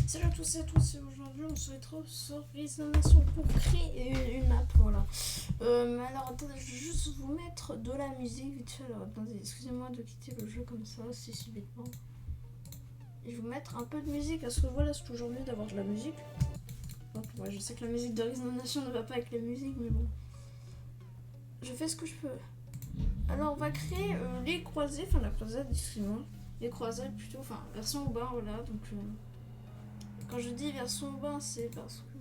Salut à tous et à tous, et aujourd'hui on se retrouve sur Rise Nation pour créer une map, voilà. Mais alors attendez, je vais juste vous mettre de la musique vite fait. Alors attendez, excusez-moi de quitter le jeu comme ça, si subitement. Et je vais vous mettre un peu de musique parce que voilà, c'est toujours mieux d'avoir de la musique. Donc ouais, je sais que la musique de Rise Nation ne va pas avec les musiques, mais bon. Je fais ce que je peux. Alors on va créer les croisés, enfin la croisade, excusez-moi. Les croisades plutôt, enfin version bas, voilà, donc... Quand je dis version bain, c'est parce que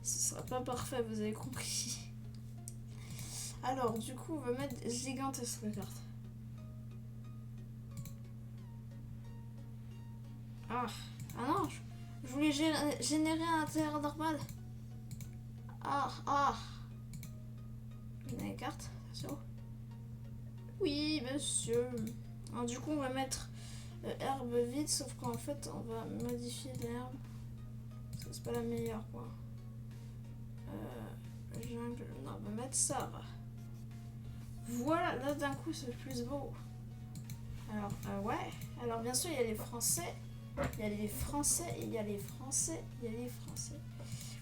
ce sera pas parfait, vous avez compris. Alors, du coup, on va mettre gigantesque la carte. Ah non, je voulais générer un terrain normal. Ah. Vous avez la carte, attention. Oui, monsieur. Alors, du coup, on va mettre herbe vide, sauf qu'en fait, on va modifier l'herbe. Parce que c'est pas la meilleure, quoi. Jungle, non, on va mettre ça. Voilà, là d'un coup c'est plus beau. Alors, ouais. Alors, bien sûr, il y a les Français. Il y a les Français, il y a les Français, il y a les Français.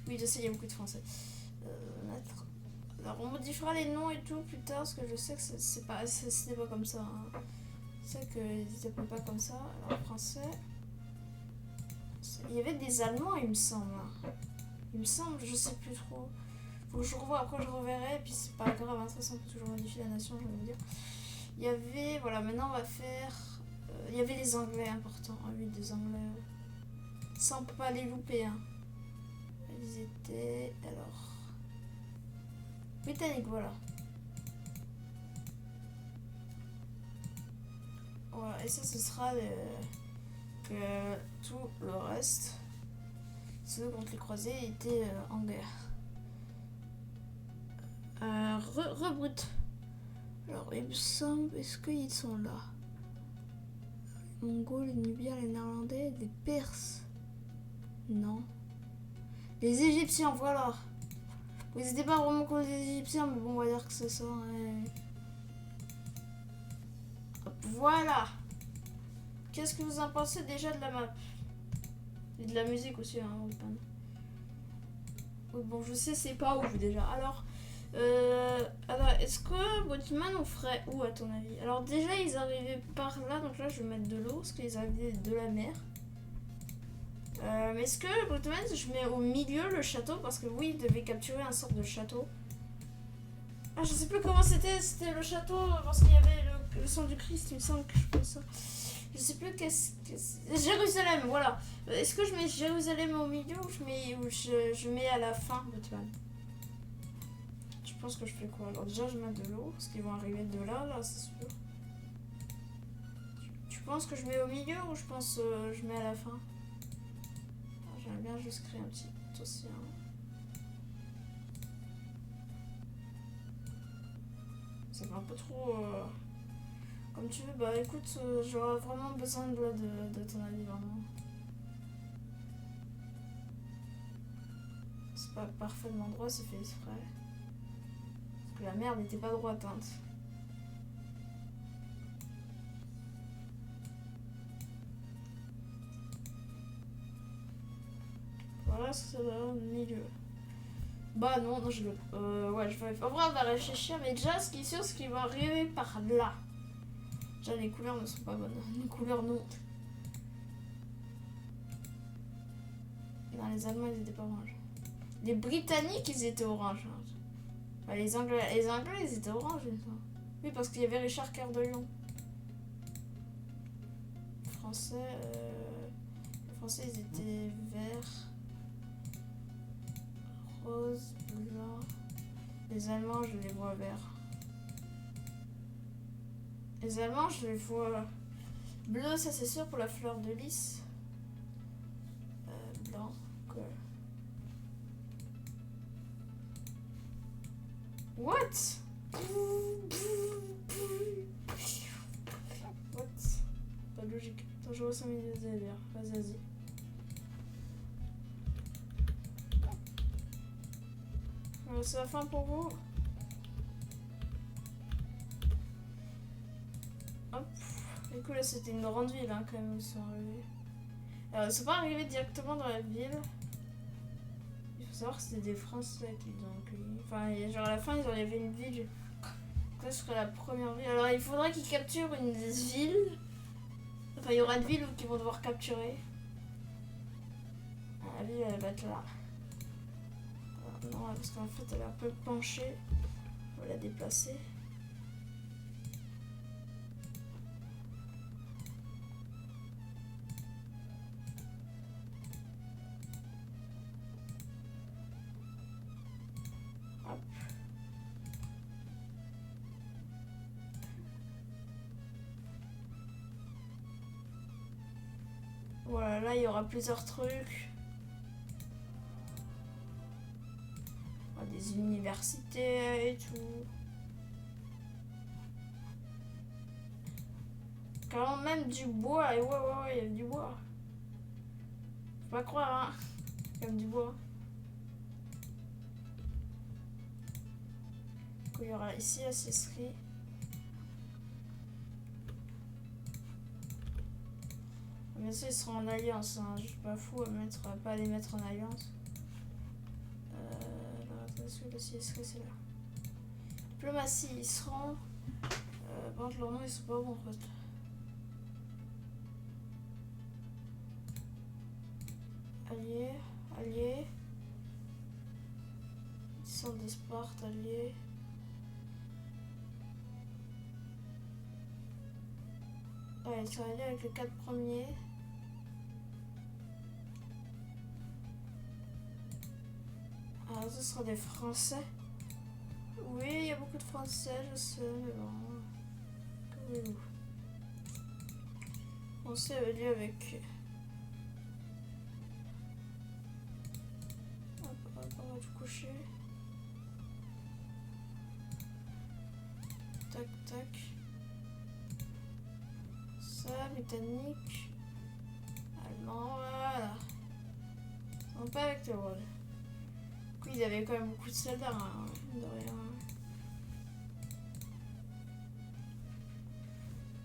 Oui, je sais, il y a beaucoup de Français. Alors, on modifiera les noms et tout plus tard, parce que je sais que c'était pas comme ça. Hein. Je sais qu'ils s'appellent pas comme ça. Alors, Français. Il y avait des Allemands, il me semble. Il me semble, je sais plus trop. Faut que je revoie, après je reverrai, et puis c'est pas grave, hein, de toute façon on peut toujours modifier la nation, je vais vous dire. Il y avait, voilà, maintenant on va faire... il y avait les Anglais importants, ah oui, des Anglais. Ça on peut pas les louper, hein. Ils étaient, alors... Britanniques, voilà. Voilà, et ça ce sera que tout le reste, ceux contre les croisés, étaient en guerre. Rebrut. Alors, il me semble, est-ce qu'ils sont là? Les Mongols, les Nubiens, les Néerlandais, les Perses. Non. Les Égyptiens, voilà. Vous n'hésitez pas vraiment contre les Égyptiens, mais bon, on va dire que c'est ça. Ouais. Hop, voilà. Qu'est-ce que vous en pensez déjà de la map? Et de la musique aussi, hein, bon, je sais, c'est pas ouf déjà. Alors, est-ce que Boatman on ferait où à ton avis? Alors déjà ils arrivaient par là, donc là je vais mettre de l'eau parce qu'ils arrivaient de la mer. Mais est-ce que Boatman je mets au milieu le château parce que oui il devait capturer un sort de château. Ah je sais plus comment c'était le château parce qu'il y avait le sang du Christ, il me semble que je fais ça. Je sais plus Jérusalem, voilà. Est-ce que je mets Jérusalem au milieu ou je mets à la fin Boatman? Je pense que je fais quoi? Alors déjà je mets de l'eau parce qu'ils vont arriver de là c'est sûr. Tu penses que je mets au milieu ou je pense je mets à la fin? J'aimerais bien juste créer un petit océan. Ça fait un peu trop comme tu veux. Bah écoute, j'aurais vraiment besoin de ton avis vraiment. C'est pas parfait de l'endroit, c'est fait exprès. La mer n'était pas droite. Hein. Voilà ce que ça va au milieu. Bah non, je veux. Ouais, je vais. En vrai, on va réfléchir, mais déjà, ce qui est sûr, c'est qu'il va arriver par là. Déjà, les couleurs ne sont pas bonnes. Les couleurs, non. Non, les Allemands, ils étaient pas orange. Les Britanniques, ils étaient orange. Hein. Bah, les Anglais, ils étaient orange. Oui, parce qu'il y avait Richard Cœur de Lion. Les Français, ils étaient verts, rose, blanc. Les Allemands, je les vois verts. Les Allemands, je les vois bleu, ça c'est sûr pour la fleur de lys. Blanc. Quoi. What? Pas de logique. Attends, je vois 5 minutes de délire. Vas-y. C'est la fin pour vous. Hop. Du coup, là, c'était une grande ville, hein, quand même, où ils sont arrivés. Alors, ils sont pas arrivés directement dans la ville. Il faut savoir que c'était des Français qui les ont accueillis. Enfin, genre à la fin, il y avait une ville. Ça serait la première ville. Alors, il faudra qu'ils capturent une ville. Enfin, il y aura une ville qu'ils vont devoir capturer. La ville, elle va être là. Alors, non, parce qu'en fait, elle est un peu penchée. On va la déplacer. Hop. Voilà, là, il y aura plusieurs trucs. Des universités et tout. Quand même du bois. Et ouais, il y a du bois. Faut pas croire, hein. Il y a du bois. Il y aura ici la cesserie. Bien sûr, ils seront en alliance. Hein. Je suis pas fou à pas les mettre en alliance. Parce que la cesserie, c'est là. Diplomatie, ils seront. Par contre, leurs noms, ils sont pas bons en fait. Alliés. Ils sont des Spartes, alliés. Ouais, ils sont alliés avec les 4 premiers. Alors, ce sera des Français. Oui, il y a beaucoup de Français, je sais, mais bon. Que voulez-vous? Français avait lieu avec. Hop, on va tout coucher. Tac, tac. Ça, britannique. Allemand, voilà. Ils sont pas avec le rôle. Ils avaient quand même beaucoup de soldats, hein, de rien.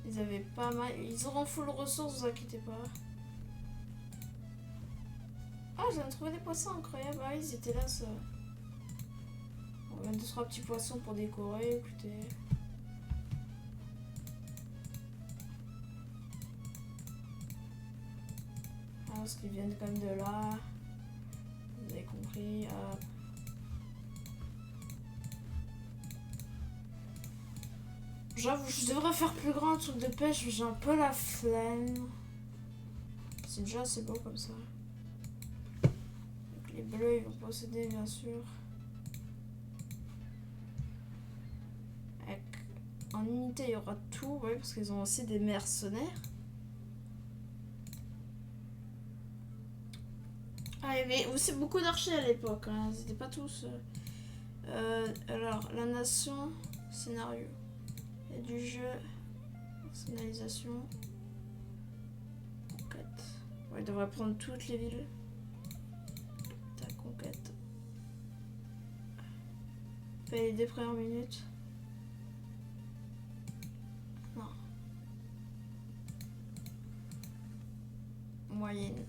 Ils avaient pas mal. Ils auront full ressources, vous inquiétez pas. Ah, j'ai trouvé des poissons incroyables. Ah, ils étaient là, ça. On a 2-3 petits poissons pour décorer, écoutez. Ah, parce qu'ils viennent quand même de là. Vous avez compris. J'avoue, je devrais faire plus grand truc de pêche, mais j'ai un peu la flemme. C'est déjà assez beau comme ça. Donc les bleus, ils vont posséder, bien sûr. En unité, il y aura tout, ouais, parce qu'ils ont aussi des mercenaires. Ah, il y avait aussi beaucoup d'archers à l'époque, hein. Ils n'étaient pas tous. Alors, la nation, scénario. Il y a du jeu, personnalisation, conquête. Ouais, il devrait prendre toutes les villes. Ta conquête. Fais les 2 premières minutes. Non. Moyenne.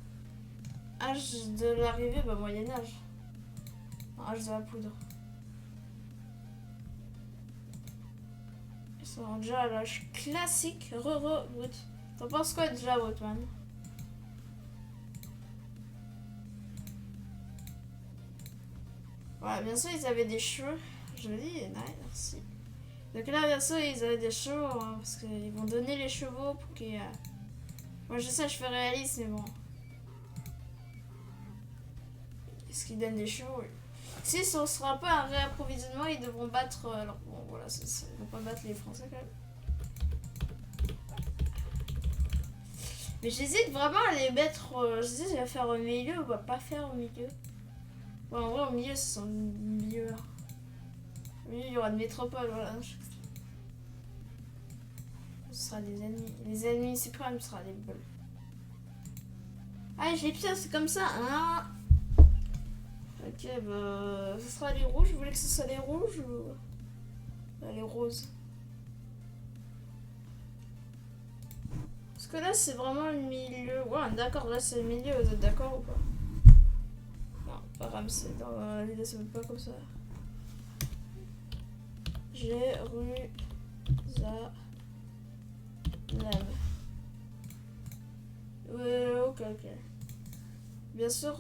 Âge de l'arrivée, bah Moyen Âge. Âge de la poudre. Ils sont déjà à l'âge classique. Brut. T'en penses quoi déjà, Brutman? Voilà, bien sûr, ils avaient des cheveux. Je le dis, merci. Donc là, bien sûr, ils avaient des chevaux, hein, parce qu'ils vont donner les chevaux pour qu'ils... Moi, je sais, je fais réaliste, mais bon. Est-ce qu'ils donnent des chevaux? Oui. Si ce sera un peu un réapprovisionnement, ils devront battre... alors, bon, voilà, ils vont pas battre les Français, quand même. Mais j'hésite vraiment à les mettre... j'hésite à faire au milieu ou à pas faire au milieu. Bon, en vrai, au milieu, ce sont mieux. Au milieu, il y aura une métropole, voilà. Ce sera des ennemis. Les ennemis suprêmes, ce sera les bleus. Ah, j'ai pire, c'est comme ça, hein. Ok, bah... ce sera les rouges. Vous voulez que ce soit les rouges ou... les roses. Parce que là, c'est vraiment le milieu. Ouais, d'accord, là, c'est le milieu. Vous êtes d'accord ou pas? Non, pas Ramsey. Dans la vidéo, ça veut pas comme ça. Jérusalem. Ouais, ok, ok. Bien sûr,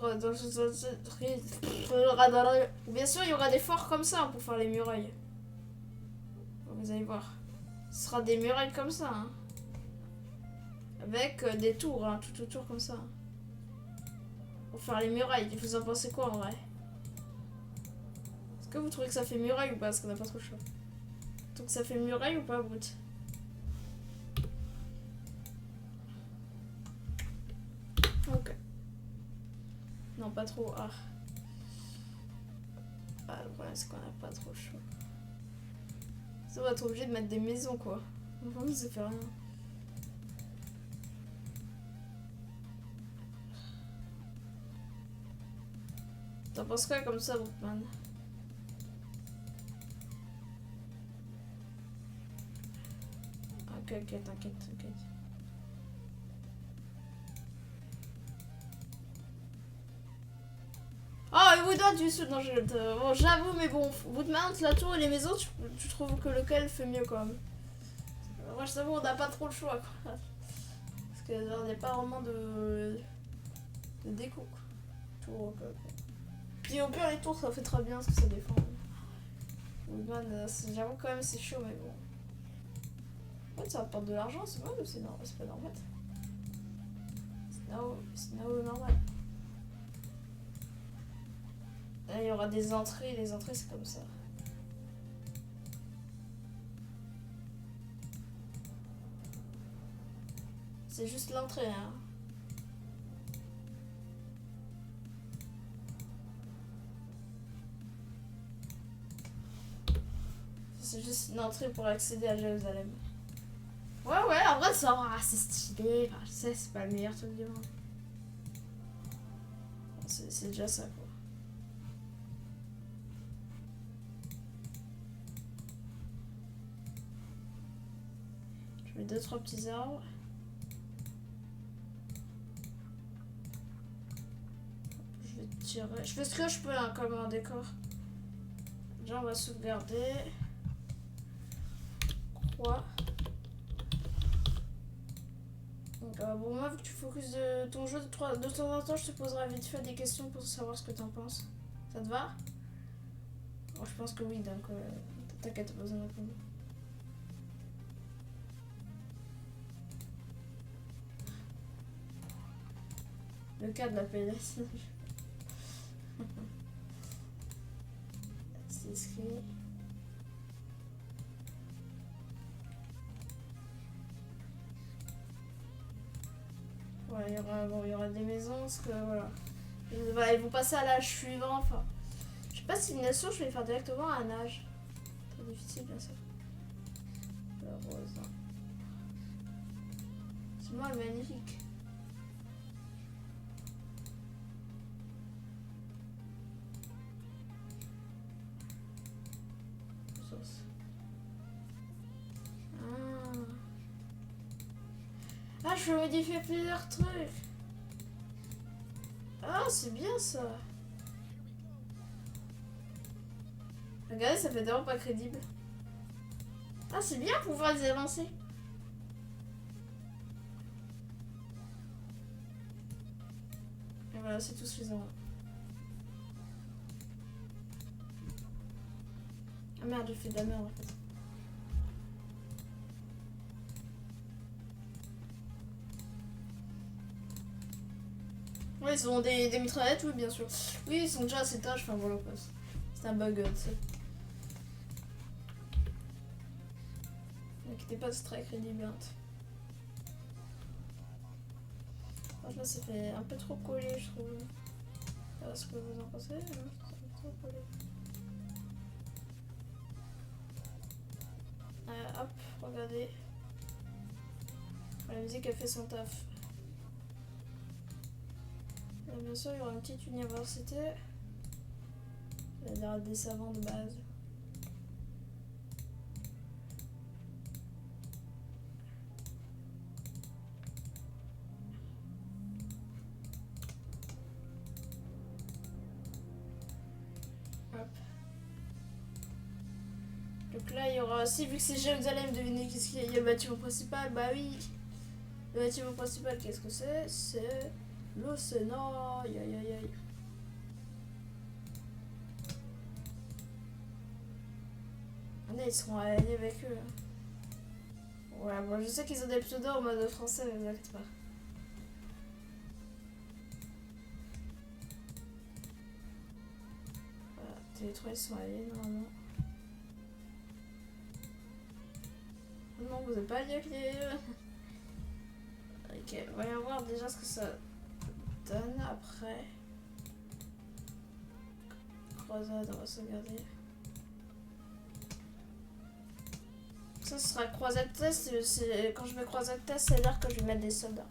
bien sûr, il y aura des forts comme ça pour faire les murailles. Vous allez voir. Ce sera des murailles comme ça. Hein. Avec des tours, hein, tout autour comme ça. Pour faire les murailles. Vous en pensez quoi en vrai? Est-ce que vous trouvez que ça fait muraille ou pas? Parce qu'on n'a pas trop chaud. Donc ça fait muraille ou pas, Brut? Ok. Non, pas trop. Ah. Ah, le problème, c'est qu'on n'a pas trop chaud. Ça va être obligé de mettre des maisons, quoi. Vraiment, ça fait rien. T'en penses quoi comme ça, Brookman? Ok, ok, t'inquiète, t'inquiète. Ah, oh, Woodman, tu sais, non, bon, j'avoue, mais bon, Woodman, la tour et les maisons, tu trouves que lequel fait mieux quand même? Moi, je t'avoue, on n'a pas trop le choix, quoi. Parce que il n'y a pas vraiment de déco, quoi. Tour, ok, ok. Puis au pire, les tours, ça fait très bien parce que ça défend. Woodman, j'avoue quand même, c'est chaud, mais bon. En fait, ça rapporte de l'argent, c'est vrai ou c'est pas normal? C'est normal. Là, il y aura des entrées, les entrées, c'est comme ça. C'est juste l'entrée, hein. C'est juste une entrée pour accéder à Jérusalem. Ouais, ouais, en vrai, ça c'est stylé. Enfin, je sais, c'est pas le meilleur truc du monde. C'est déjà ça, quoi. Je mets 2-3 petits arbres. Je vais tirer. Je fais ce que je peux, hein, comme un décor. Déjà, on va sauvegarder. Croix. Bon, moi, vu que tu focuses de ton jeu de temps en temps, je te poserai vite fait des questions pour savoir ce que t'en penses. Ça te va? Bon, je pense que oui, donc t'inquiète, pas besoin de répondre. Le cas de la PLS. C'est écrit. Ouais, il y aura des maisons, parce que voilà. Ils vont passer à l'âge suivant, enfin. Je sais pas si une nation, je vais les faire directement à un âge. Très difficile, bien sûr. Le rose. C'est moi le magnifique. Sauce. Ah, je peux modifier plusieurs trucs. Ah, c'est bien ça. Regardez, ça fait vraiment pas crédible. Ah, c'est bien pouvoir les avancer. Et voilà, c'est tout suffisant. Ah merde, j'ai fait de la merde en fait. Oui, ils ont des mitraillettes, oui, bien sûr. Oui, ils sont déjà à cet âge, enfin voilà quoi. C'est un bug, tu sais. N'inquiétez pas, c'est très crédible. Hein. Franchement, ça fait un peu trop collé, je trouve. Alors, ce que vous en pensez, ça fait trop collé. Hop, regardez. La musique a fait son taf. Et bien sûr, il y aura une petite université. C'est-à-dire des savants de base. Hop. Donc là, il y aura aussi, vu que c'est Jérusalem, devinez qu'est-ce qu'il y a. Il y a le bâtiment principal, bah oui. Le bâtiment principal, qu'est-ce que c'est? C'est le Sénat. Aïe aïe aïe aïe. Ils seront alliés avec eux. Ouais, bon, je sais qu'ils ont des pseudos en mode français, mais vous inquiétez pas. Voilà, les trois ils sont alliés normalement. Non, vous n'êtes pas alliés avec les. Ok, voyons voir déjà ce que ça donne après. Croisade, on va sauvegarder. Ça sera croisade test. Quand je mets croisade test, c'est dire que je vais mettre des soldats.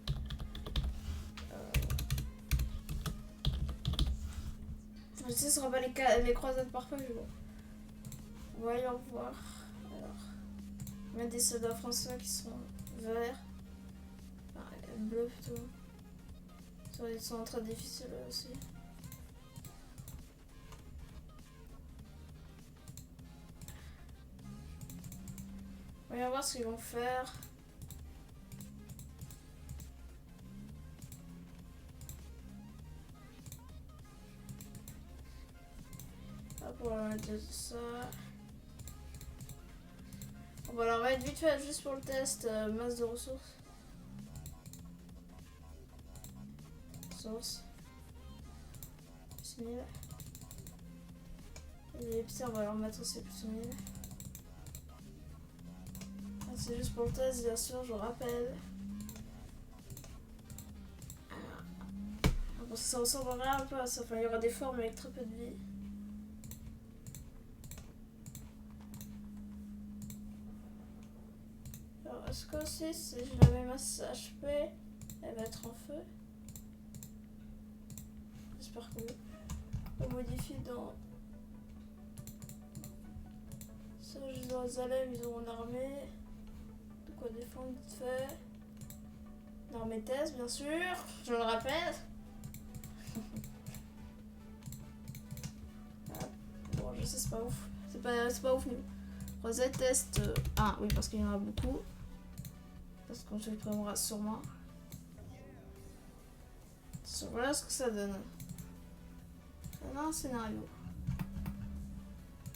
Je sais, ce sera pas les croisades parfois, mais bon. Voyons voir. Alors, mettre des soldats français qui sont verts. Enfin, bleus plutôt. Ils sont très difficiles aussi. Voyons voir ce qu'ils vont faire. Hop, on va mettre ça. On va leur mettre vite fait juste pour le test. Masse de ressources. Source. 1000. Et les petits, on va leur mettre aussi plus 1000. C'est juste pour le test, bien sûr, je rappelle. Bon, ça ressemblera un peu à ça. Enfin, il y aura des formes avec très peu de vie. Alors, est-ce que aussi, si je la mets masse HP, elle va être en feu? J'espère que oui. On modifie dans. Ça, Jérusalem, ils ont une armée. De quoi défendre vite fait. Une armée test, bien sûr, je le rappelle. Bon, je sais, c'est pas ouf. C'est pas ouf, mais Rosette test 1. Oui, parce qu'il y en a beaucoup. Parce qu'on se prendra sûrement. Voilà ce que ça donne. On a un scénario.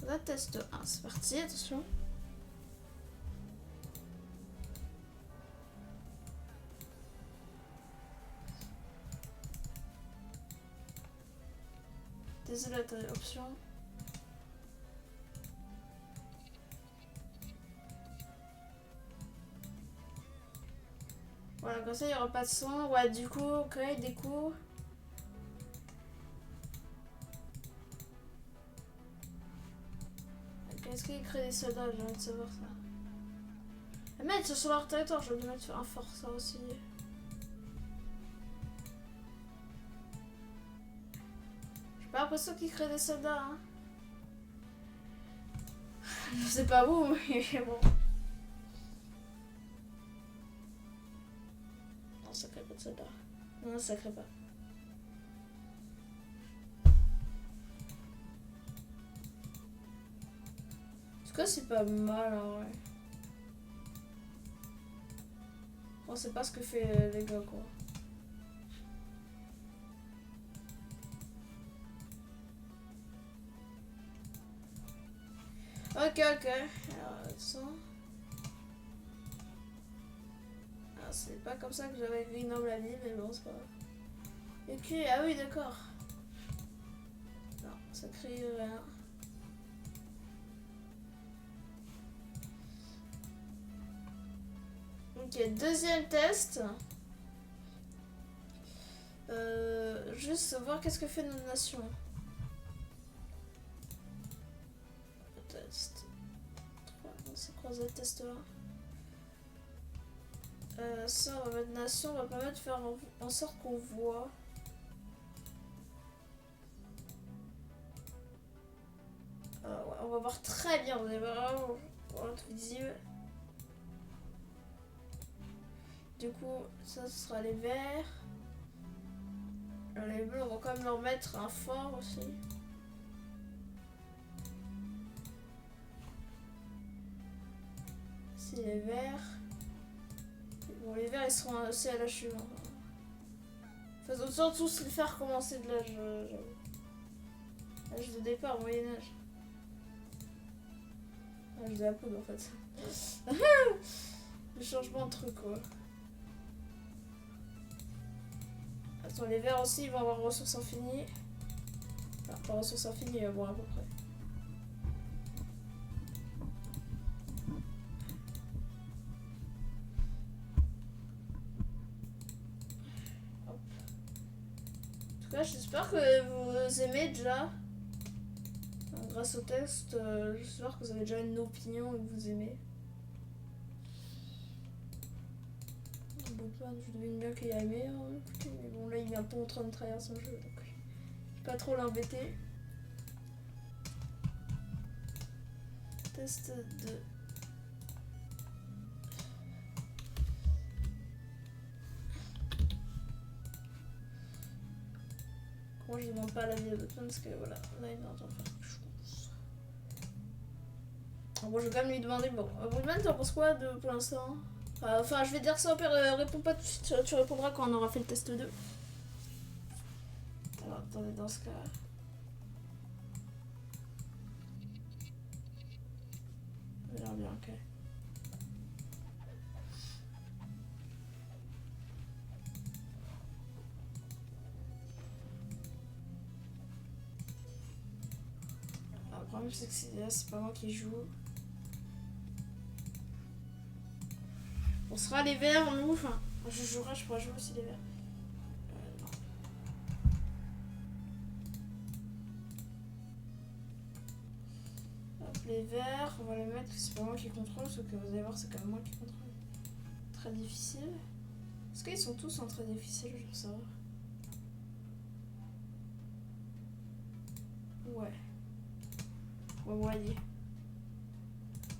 Rosette test 1. C'est parti, attention. Désolé, option. Voilà, comme ça il n'y aura pas de son. Ouais, du coup, créer des coups. Est-ce qu'il crée des soldats? J'ai envie de savoir ça. Mais mettre sur leur territoire, je vais mettre sur un fort, ça aussi. J'ai pas l'impression qu'ils créent des soldats, hein. Je sais pas où, mais bon. Non, ça crée pas de soldats. Non, ça crée pas. En tout cas, c'est pas mal, en vrai. On sait pas ce que fait les gars, quoi. Ok. Alors, ça. Alors, c'est pas comme ça que j'avais vu une noble vie, mais bon, c'est pas grave. Ok, ah oui, d'accord. Non, ça crée rien. Ok, deuxième test. Juste voir qu'est-ce que fait notre nation. Test 3, c'est quoi ce test là? Ça, on va mettre nation, on va permettre de faire en sorte qu'on voit. Ouais, on va voir très bien, vous allez vraiment voir tout visible. Du coup, ça ce sera les verts. Les bleus, on va quand même leur mettre un fort aussi. les verts. Bon, les verts ils seront aussi à l'âge suivant. Faisons tous les faire commencer de l'âge de départ, Moyen-Âge. L'âge de la poudre en fait. Le changement de truc quoi. Attends, les verts aussi ils vont avoir ressources infinies. Enfin, pas ressources infinies, bon à peu près. Hop. En tout cas, j'espère que vous aimez déjà. Grâce au test, j'espère que vous avez déjà une opinion et que vous aimez. Bon, je devine bien qu'il a aimé, hein, écoutez, mais bon, là il est un peu en train de trahir son jeu, donc je vais pas trop l'embêter. Test 2. Moi je demande pas l'avis de Batman parce que voilà, là il est en train de faire quelque chose. Alors, bon, je vais quand même lui demander, bon, Batman, t'en penses quoi pour l'instant? Enfin, je vais dire ça au pire, réponds pas tout de suite, tu répondras quand on aura fait le test 2. Alors, attendez, dans ce cas... Ça a l'air bien, ok. Alors, le problème, c'est que c'est pas moi qui joue. On sera les verts, nous, enfin, je jouerai, je pourrais jouer aussi les verts. Non. Hop, les verts, on va les mettre, c'est pas moi qui contrôle, ce que vous allez voir, c'est quand même moi qui contrôle. Très difficile. Est-ce qu'ils sont tous en très difficile, je veux savoir. Ouais. Ouais, voyez.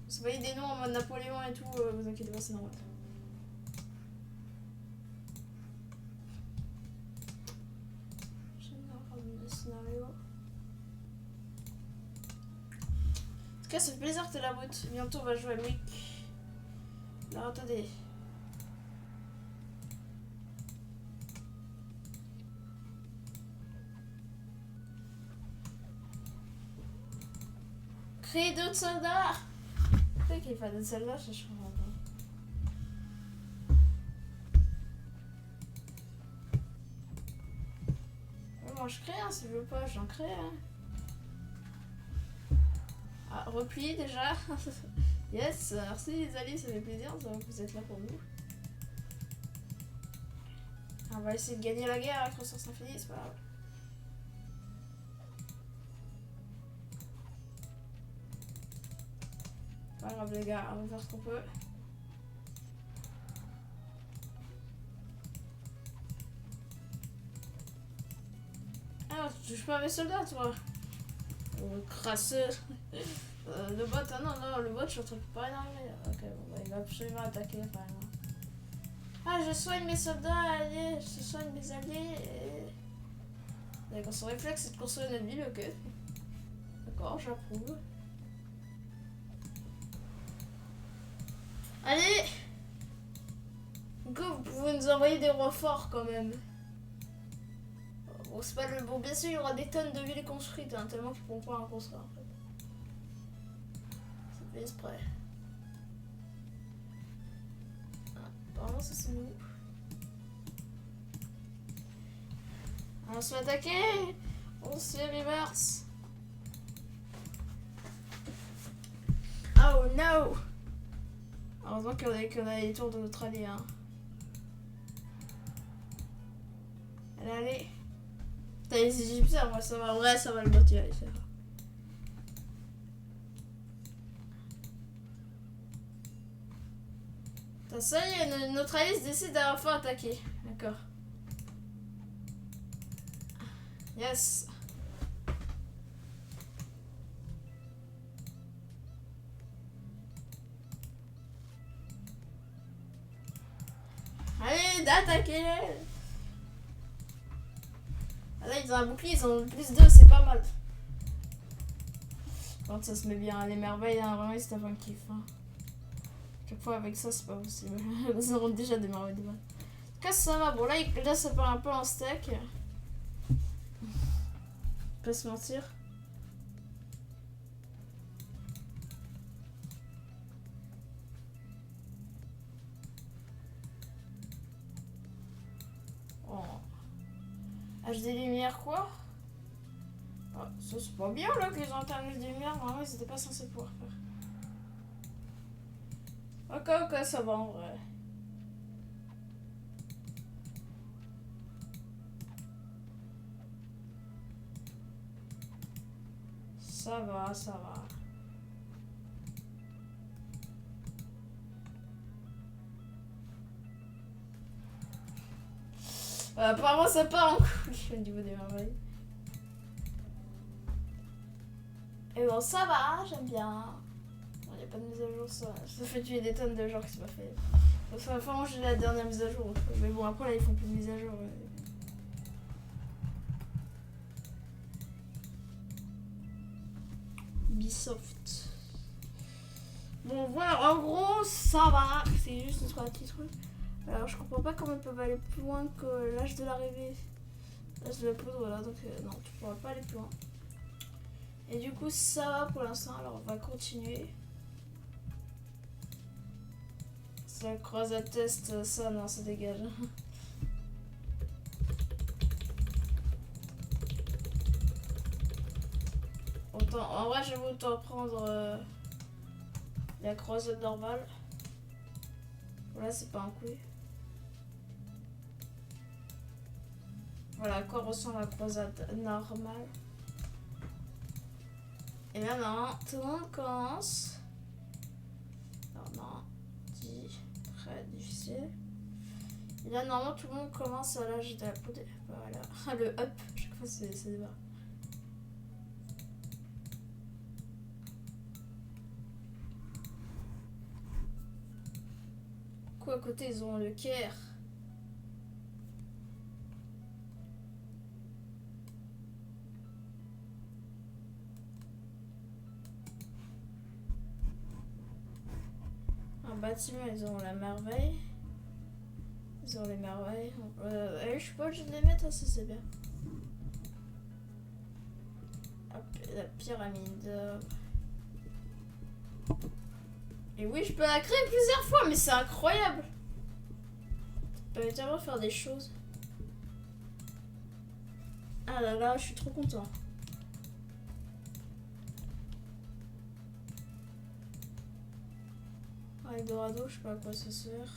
Vous voyez des noms en mode Napoléon et tout, vous inquiétez pas, c'est normal. Scénario. En tout cas, ça fait plaisir que tu la boot. Bientôt, on va jouer à Mick. Alors, attendez. Créer d'autres soldats. Pourquoi qu'il n'y a pas d'autres soldats, je comprends pas. Moi je crée, hein, si je veux pas, j'en crée. Hein. Ah, replier déjà. Yes, merci les alliés, ça fait plaisir, ça va que vous êtes là pour nous. On va essayer de gagner la guerre avec ressources infinies, c'est pas grave. Pas grave les gars, on va faire ce qu'on peut. Ah, tu touches pas à mes soldats toi. Oh, crasseux. Le bot, ah non, le bot, je suis en train de pas énerver. Ok, bon, bah, il va absolument attaquer apparemment. Ah, je soigne mes soldats, allez, je soigne mes alliés. D'accord, son réflexe c'est de construire une ville, ok. D'accord, j'approuve. Allez! Donc, vous pouvez nous envoyer des rois forts quand même. Bon, c'est pas le bon. Bien sûr, il y aura des tonnes de villes construites, hein, tellement qu'ils pourront pas en construire en fait. C'est fait exprès. Ah, apparemment, ça c'est nous. On se fait attaquer! On se fait reverse! Oh no! Heureusement qu'on a les tours de notre allié. Hein. Allez. Putain, les Égyptiens, moi, ça va. En vrai, ça va le bot, il va les faire. Putain, ça y est, notre allié décide d'avoir enfin attaquer. D'accord. Yes. Allez, d'attaquer. Là, ils ont un bouclier, ils ont plus 2, c'est pas mal. Quand ça se met bien, les merveilles, hein, vraiment, c'est un kiff. Hein. Chaque fois avec ça, c'est pas possible. Nous aurons déjà démarré des balles. En tout cas, ça va. Bon, là ça part un peu en steak. Pas se mentir. Oh. HD lumière quoi? Oh, ça c'est pas bien là que les antennes HD lumière, normalement ils étaient pas censés pouvoir faire. Ok, ça va en vrai. Ça va, ça va. Apparemment ça part en couille au niveau des merveilles. Et bon ça va, j'aime bien. Il n'y a pas de mise à jour, ça fait tuer des tonnes de gens qui s'est pas fait. Enfin, j'ai la dernière mise à jour. Mais bon, après là ils font plus de mise à jour. Ubisoft. Bon voilà, en gros ça va. C'est juste 3 petits trucs. Alors je comprends pas comment ils peuvent aller plus loin que l'âge de l'arrivée. L'âge de la poudre, voilà, donc non, tu pourras pas aller plus loin. Et du coup ça va pour l'instant, alors on va continuer. Ça croise à test, ça non, ça dégage. Autant, en vrai j'aime autant prendre la croisade normale. Voilà, c'est pas un coup. Voilà à quoi ressemble la croisade normale. Et maintenant, tout le monde commence. Alors non, très difficile. Et là, normalement, tout le monde commence à l'âge de la poudre. Voilà, le up, chaque fois c'est débat. Quoi à côté, ils ont le Caire. Un bâtiment, ils ont la merveille. Ils ont les merveilles. Je suis pas obligée de les mettre, ça c'est bien. La pyramide. Et oui, je peux la créer plusieurs fois, mais c'est incroyable. Ça peut tellement faire des choses. Ah là là, je suis trop content. Eldorado, je sais pas à quoi ça sert.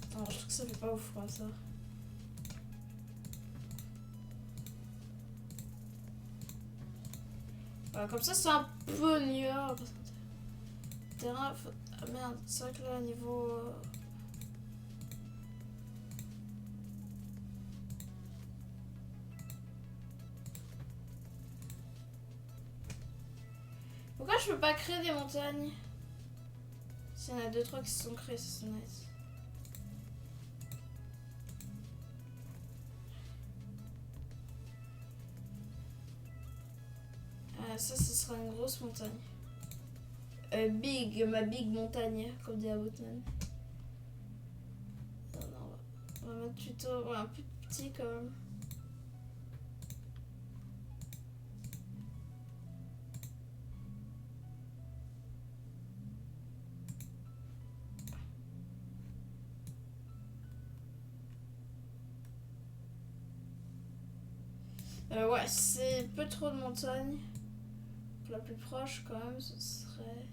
Attends, je trouve que ça fait pas ouf quoi ça. Voilà, comme ça c'est un peu mieux. Terrain, ah merde, c'est vrai que là niveau... Pourquoi je peux pas créer des montagnes? S'il y en a 2-3 qui se sont créées, ça c'est nice. Ça, ce sera une grosse montagne. Ma big montagne, comme dit Abotan. On va mettre plutôt un peu petit quand même. Ouais, c'est un peu trop de montagnes. La plus proche quand même, ce serait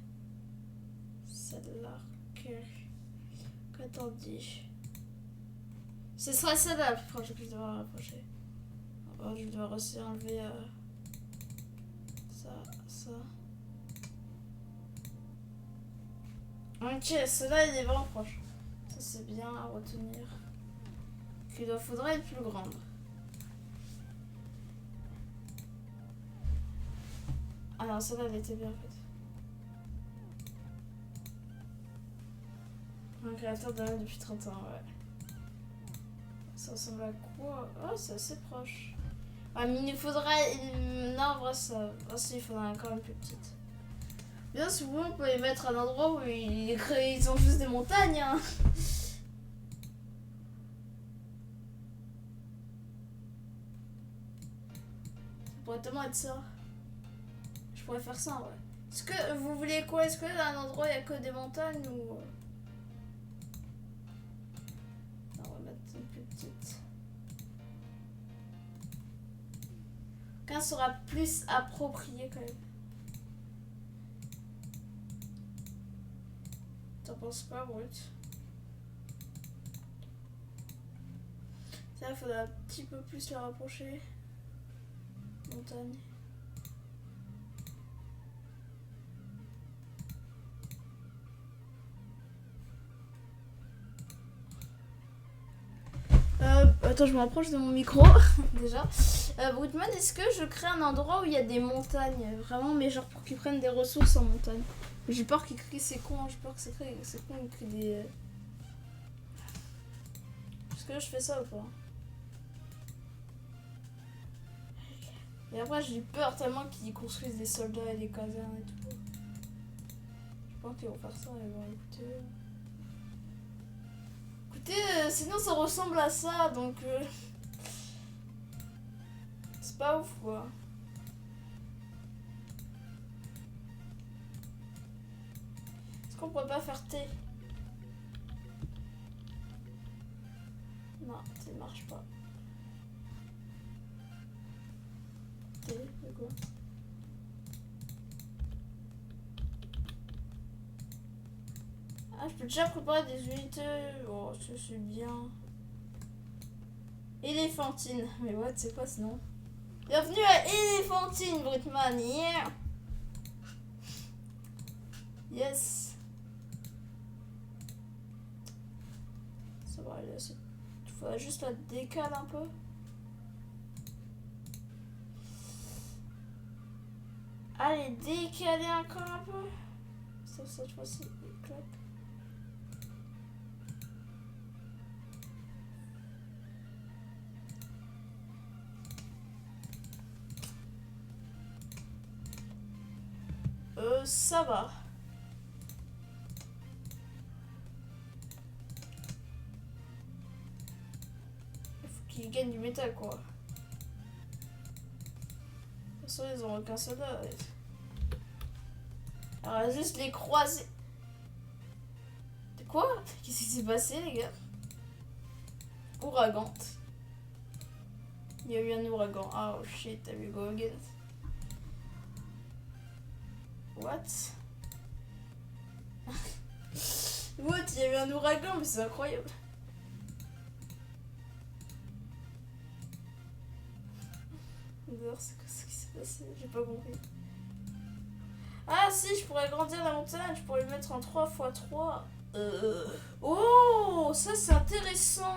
celle-là que t'en dis. Ce serait celle-là la plus proche que je devrais rapprocher. Alors, je vais devoir aussi enlever ça. Ok, celle-là il est vraiment proche. Ça c'est bien à retenir. Qu'il faudrait être plus grande. Ah non, celle-là elle était bien en fait. Un créateur de depuis 30 ans, ouais. Ça ressemble à quoi? Oh, c'est assez proche. Ah, mais il nous faudrait... Non, en vrai, ça... Ah, si, il faudrait quand même plus petite. Bien souvent, on peut les mettre à un endroit où ils ont juste des montagnes. Hein. Ça pourrait tellement être ça. Je pourrais faire ça, ouais. Est-ce que vous voulez quoi? Est-ce que à un endroit, il n'y a que des montagnes ou... Non, on va mettre une plus petite. 15 sera plus approprié quand même. T'en penses quoi, Brut? Ça, il faudra un petit peu plus le rapprocher. Montagne. Attends, je me rapproche de mon micro, déjà. Brutman, est-ce que je crée un endroit où il y a des montagnes? Vraiment, mais genre pour qu'ils prennent des ressources en montagne. J'ai peur qu'ils crient, c'est con, j'ai peur que c'est con, ils crient des... Est-ce que je fais ça ou pas? Et après, j'ai peur tellement qu'ils construisent des soldats et des casernes et tout. Je pense qu'ils vont faire ça et vont écouter. Écoutez, sinon ça ressemble à ça, donc... C'est pas ouf, quoi. Est-ce qu'on pourrait pas faire T? Non, T marche pas. T, c'est quoi? Ah, je peux déjà préparer des unités. Oh, ça c'est bien. Éléphantine. Mais what, c'est quoi ce nom? Bienvenue à Éléphantine, Brutman. Yeah. Yes. Ça va aller assez. Il faudra juste la décaler un peu. Allez, décaler encore un peu. Ça, cette fois-ci, clap. Ça va. Il faut qu'ils gagnent du métal, quoi. De toute façon, ils ont aucun soldat. Alors, juste les croiser. Quoi? Qu'est-ce qui s'est passé, les gars? Ouragan. Il y a eu un ouragan. Oh shit, have you go again? What? What? Il y a eu un ouragan, mais c'est incroyable. D'ailleurs, c'est quoi ce qui s'est passé? J'ai pas compris. Ah si, je pourrais agrandir la montagne, je pourrais le mettre en 3x3. Oh, ça c'est intéressant.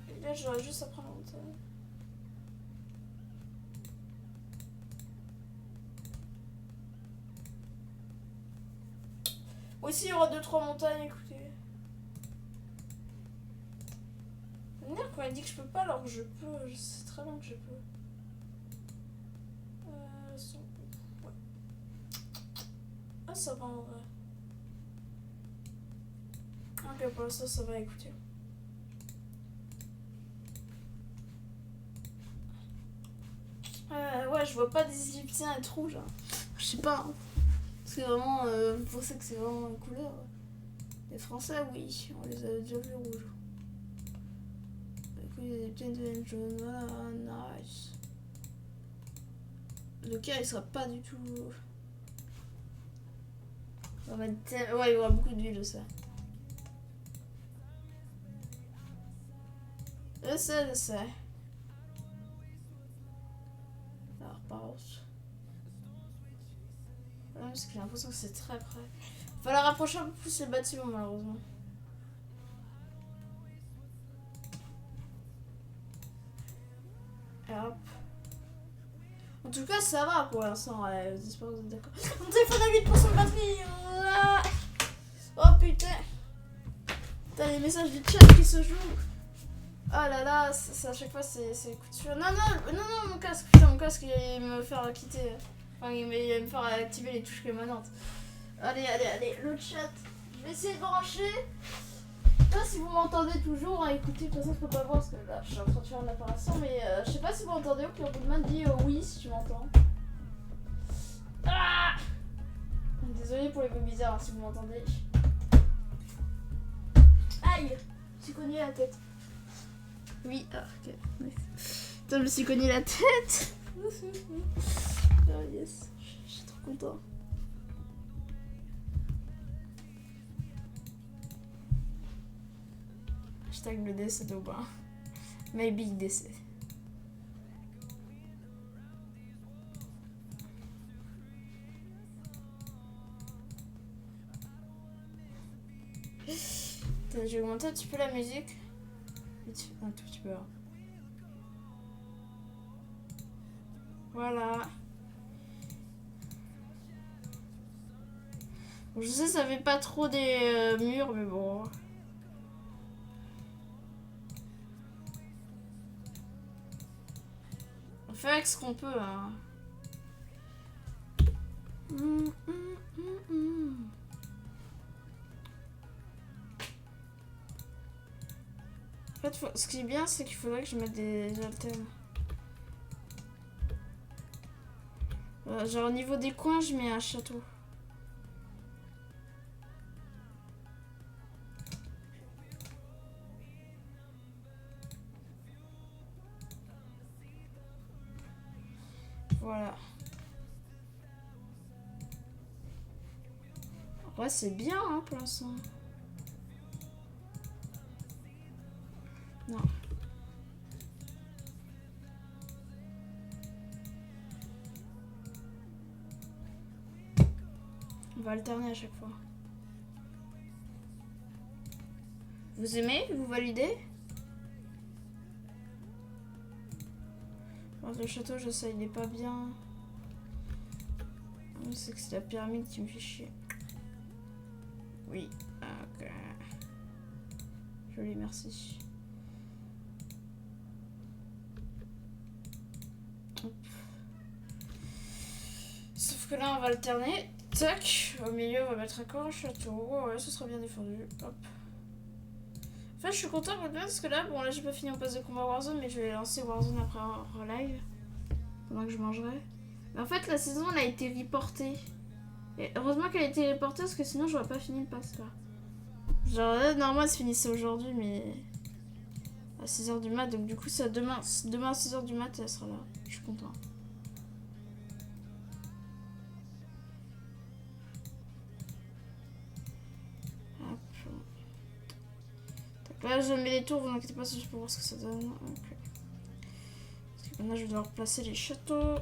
Et là, j'aurais juste à prendre la montagne. Oui, si, il y aura 2-3 montagnes, écoutez. Merde, quand elle dit que je peux pas, alors que je peux. Je sais très bien que je peux. Ouais. Ah, ça va en vrai. Ok, pour l'instant, ça va, écoutez. Ouais, je vois pas des Égyptiens être rouges. Hein. Je sais pas. Hein. C'est vraiment. Vous pensez que c'est vraiment une couleur? Les Français, oui, on les a déjà vus rouges. Les Égyptiens deviennent jaunes. Voilà, nice. Le cas, il sera pas du tout. Ouais, il y aura beaucoup d'huile, ça. Je sais. Alors, par contre. Ouais, parce que j'ai l'impression que c'est très près. Il va la rapprocher un peu plus les bâtiments, malheureusement. Et hop. En tout cas, ça va pour l'instant. Ouais, j'espère que vous êtes d'accord. Mon téléphone a 8% de batterie. Oh putain. T'as des messages du chat qui se jouent. Ah là là, à chaque fois c'est coup de sueur. Non, non, non, non, mon casque, putain, mon casque il va me faire quitter. Enfin, il va me faire activer les touches permanentes. Allez, allez, allez, le chat. Je vais essayer de brancher. Je sais pas si vous m'entendez toujours. Hein, écoutez, de toute façon, je peux pas voir parce que là, je suis en train de faire une opération. Mais je sais pas si vous m'entendez ou que Goodman dit oui si tu m'entends. Ah, désolée pour les bruits bizarres hein, si vous m'entendez. Aïe, je me suis cogné la tête. Oui, ah, ok. Nice. Putain, je me suis cogné la tête. Oh yes, je suis trop content. Hashtag le décès d'Aubin. My big décès. Attends, j'ai augmenté un petit peu la musique. Un tout petit peu. Voilà. Bon, je sais, ça fait pas trop des murs, mais bon. On fait avec ce qu'on peut, hein. En fait, ce qui est bien, c'est qu'il faudrait que je mette des haltères. Genre au niveau des coins, je mets un château. Voilà. Ouais, c'est bien hein, pour l'instant. Non. On va alterner à chaque fois. Vous aimez? Vous validez? Alors, le château, je sais, il est pas bien. C'est que c'est la pyramide qui me fait chier. Oui. Ok. Joli, merci. Hop. Sauf que là, on va alterner. Tac. Au milieu, on va mettre encore un château. Ouais, ce sera bien défendu. Hop. Enfin, je suis contente parce que là, bon, là, j'ai pas fini en passe de combat Warzone, mais je vais lancer Warzone après en live. Pendant que je mangerai. Mais en fait, la saison, elle a été reportée. Et heureusement qu'elle a été reportée parce que sinon, j'aurais pas fini le pass là. Genre là, normalement, elle se finissait aujourd'hui, mais à 6h du mat. Donc, du coup, ça demain à 6h du mat, elle sera là. Je suis content. Hop. Donc là, je mets les tours, vous inquiétez pas, c'est juste pour voir ce que ça donne. Okay. Parce que maintenant, je vais devoir placer les châteaux.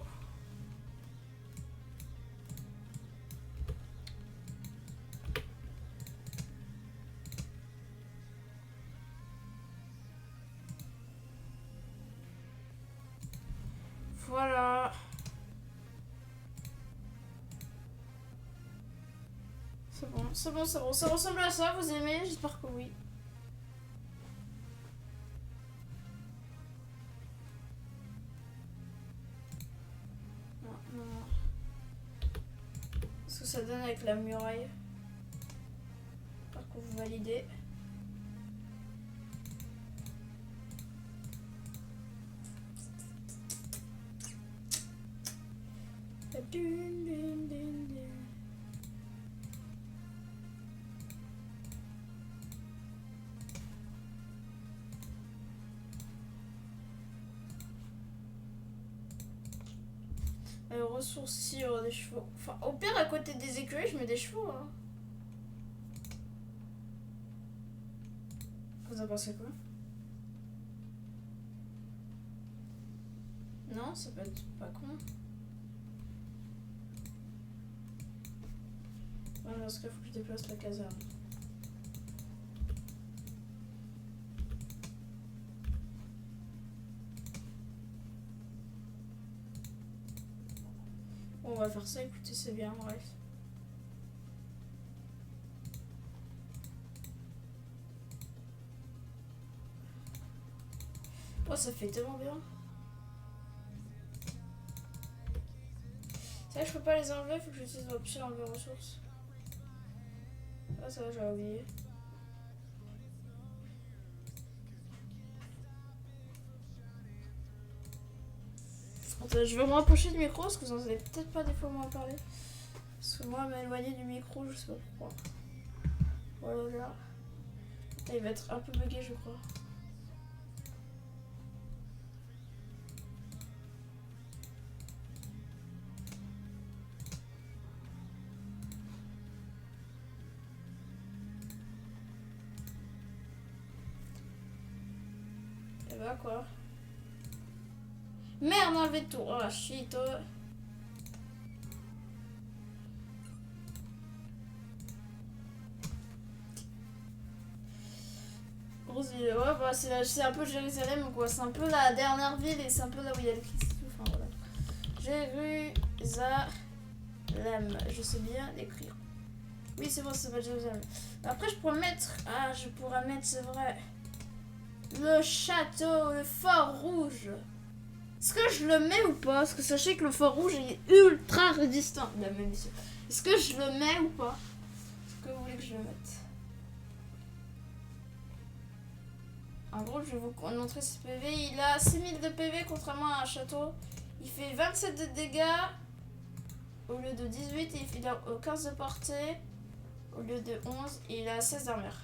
Voilà. C'est bon, c'est bon, c'est bon. Ça ressemble à ça, vous aimez? J'espère que oui. Non, non, non. Ce que ça donne avec la muraille. J'espère que vous validez. Ressources si des chevaux. Enfin, au pire, à côté des écuries, je mets des chevaux. Hein. Vous en pensez quoi? Non, ça peut être pas con. Ouais, dans ce cas, il faut que je déplace la caserne. Bon, on va faire ça, écoutez, c'est bien, bref. Oh, ça fait tellement bien. C'est vrai que je peux pas les enlever, faut que j'utilise l'option enlever ressources. Ah, ça va, j'avais oublié. Attends, je vais me rapprocher du micro parce que vous en avez peut-être pas des fois moi en parler. Parce que moi, m'éloigner du micro, je sais pas pourquoi. Voilà. Là. Il va être un peu bugué, je crois. Et bah quoi. Merde, enlevé tout. Oh shit. Grosse ville. Ouais, bah c'est un peu Jérusalem quoi. C'est un peu la dernière ville et c'est un peu là où il y a le Christ. Enfin voilà. Jérusalem. Je sais bien l'écrire. Oui, c'est bon, ça s'appelle Jérusalem. Après, je pourrais mettre. Ah, je pourrais mettre, c'est vrai. Le château, le fort rouge. Est-ce que je le mets ou pas? Parce que sachez que le fort rouge est ultra résistant. Est-ce que je le mets ou pas? Est-ce que vous voulez que je le mette? En gros, je vais vous montrer ses PV. Il a 6000 de PV contrairement à un château. Il fait 27 de dégâts au lieu de 18. Et il a 15 de portée au lieu de 11. Et il a 16 d'armure.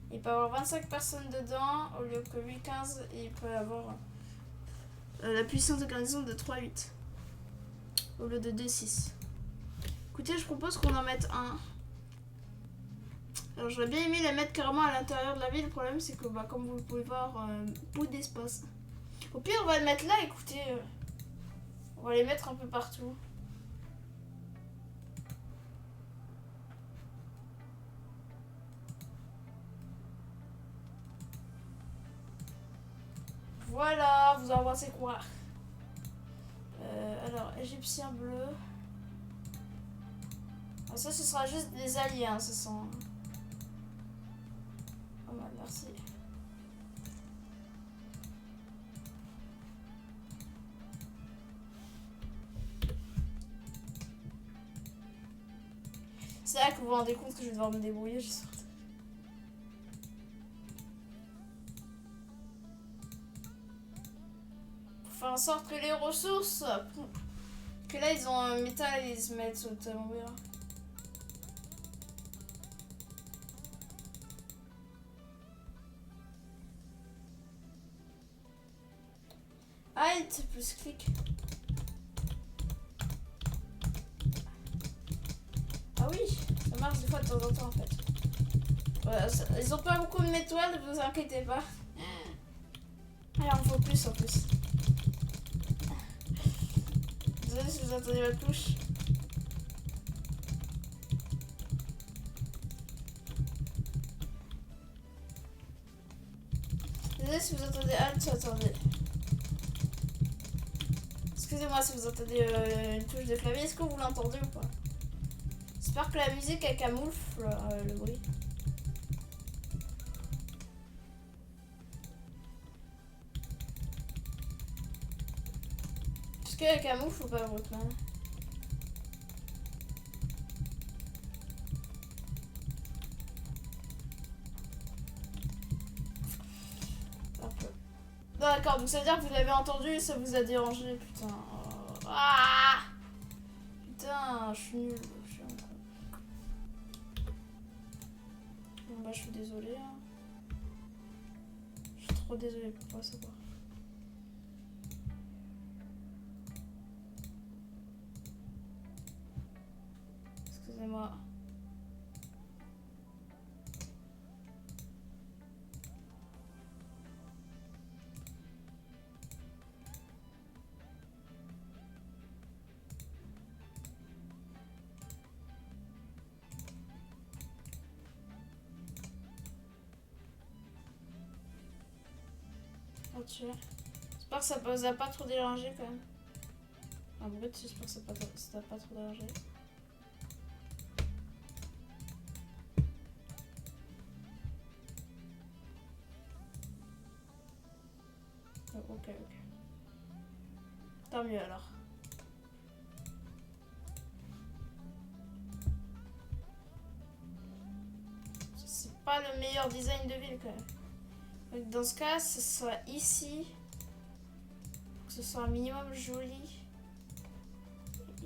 Il peut avoir 25 personnes dedans au lieu que lui 15. Et il peut avoir la puissance de garnison de 3-8 au lieu de 2-6. Écoutez, je propose qu'on en mette un. Alors j'aurais bien aimé la mettre carrément à l'intérieur de la ville. Le problème c'est que comme vous pouvez voir, peu d'espace. Au pire on va le mettre là, écoutez. On va les mettre un peu partout. Voilà, vous en pensez quoi? Alors, égyptien bleu. Ah, ça ce sera juste des alliés, hein, ça sent. Pas mal, merci. C'est là que vous vous rendez compte que je vais devoir me débrouiller, j'espère. Pour faire en sorte que les ressources. Que là ils ont un métal et ils se mettent au talon bien. Alt plus clic. Ah oui, ça marche des fois de temps en temps en fait. Voilà, ils ont pas beaucoup de métal, ne vous inquiétez pas. Alors il faut plus en plus. Désolé si vous entendez ma touche. Désolé si vous entendez alt, attendez. Excusez-moi si vous entendez une touche de clavier, est-ce que vous l'entendez ou pas? J'espère que la musique elle camoufle le bruit. Est-ce qu'elle camoufle ou pas votre main? Un peu. D'accord, donc ça veut dire que vous l'avez entendu et ça vous a dérangé, putain. Ah putain, je suis nulle. Bon bah je suis désolée. Hein. Je suis trop désolée pour pas savoir. Excusez-moi. J'espère que ça vous a pas trop dérangé quand même. En brut, j'espère que ça t'a pas trop dérangé. ok. Tant mieux alors. C'est pas le meilleur design de ville quand même. Donc dans ce cas, ce sera ici. Pour que ce soit un minimum joli.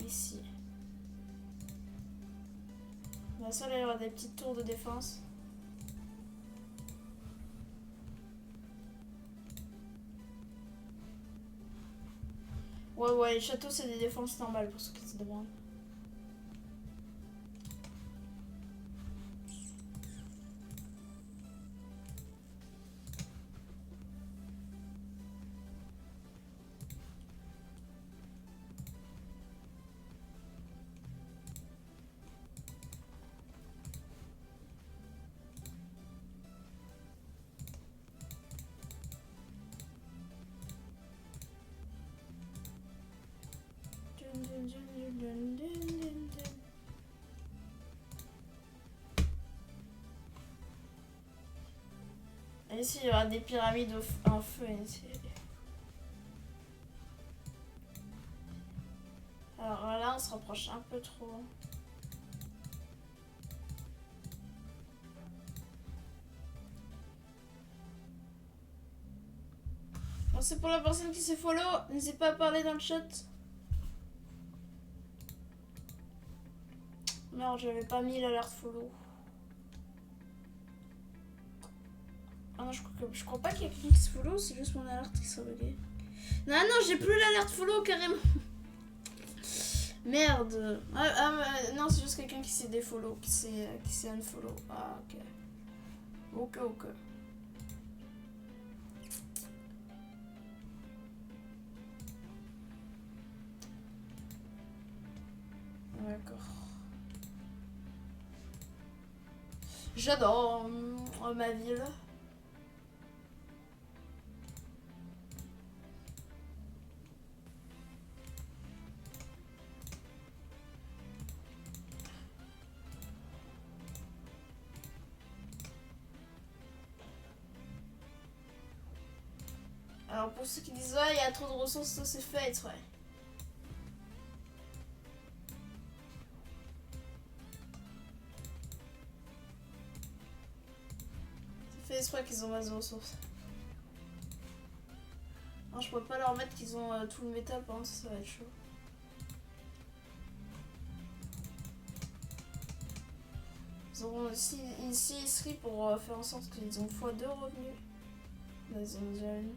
Ici. Là, ça, il y aura des petites tours de défense. Ouais, les châteaux, c'est des défenses normales pour ceux qui se demandent. Et ici, il y aura des pyramides en feu ici. Alors là, on se rapproche un peu trop. Merci pour la personne qui s'est follow. N'hésitez pas à parler dans le chat. Merde, j'avais pas mis l'alerte follow. Ah non, je crois pas qu'il y a quelqu'un qui se follow, c'est juste mon alerte qui s'est buguée. Non, j'ai plus l'alerte follow carrément. Merde. Non, c'est juste quelqu'un qui s'est défollow, qui s'est unfollow. Ah, ok. Ok. D'accord. J'adore ma ville. Alors pour ceux qui disent ouais, il y a trop de ressources, ça c'est fait, ouais. C'est fait exprès qu'ils ont masse de ressources. Non, je pourrais pas leur mettre qu'ils ont tout le métal, par contre ça va être chaud. Ils auront aussi une scierie pour faire en sorte qu'ils ont x2 revenus. Là, ils ont déjà une.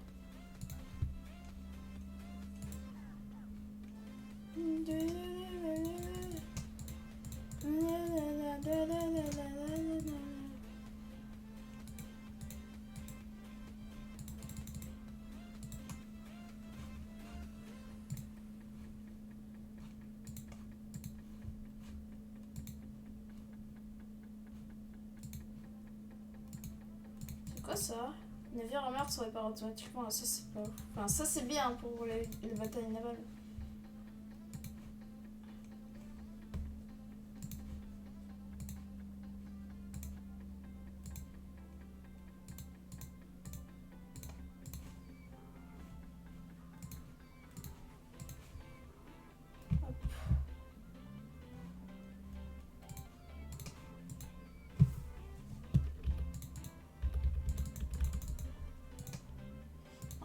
C'est quoi ça? Navire en mer se répare automatiquement. Ça c'est pas... Enfin ça c'est bien pour les batailles navales.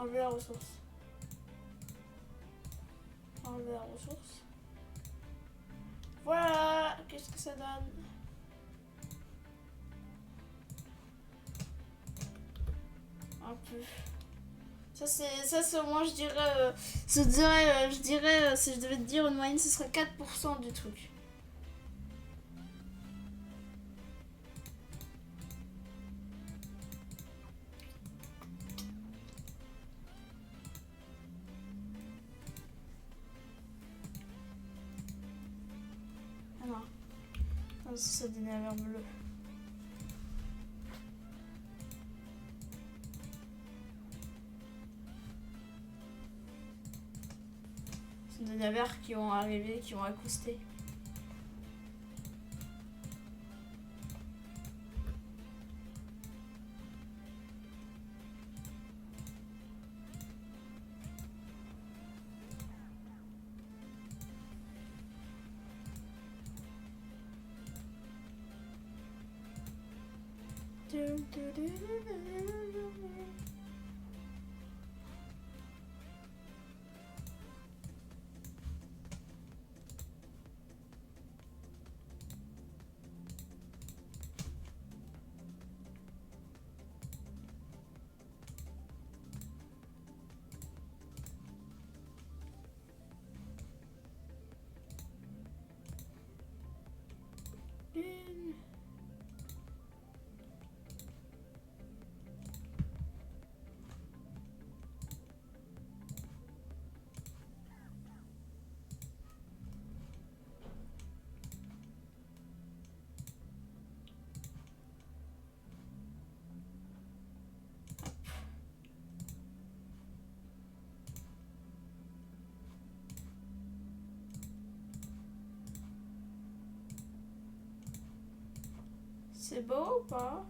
Enlever la ressource. Enlever la ressource. Voilà, qu'est-ce que ça donne? Un peu. Ça c'est au moins je dirais, je dirais si je devais te dire une moyenne ce serait 4% du truc. Ah non. Ah, ça donnait un verre bleu. Des navires qui ont arrivé, qui ont accosté. C'est beau ou pas?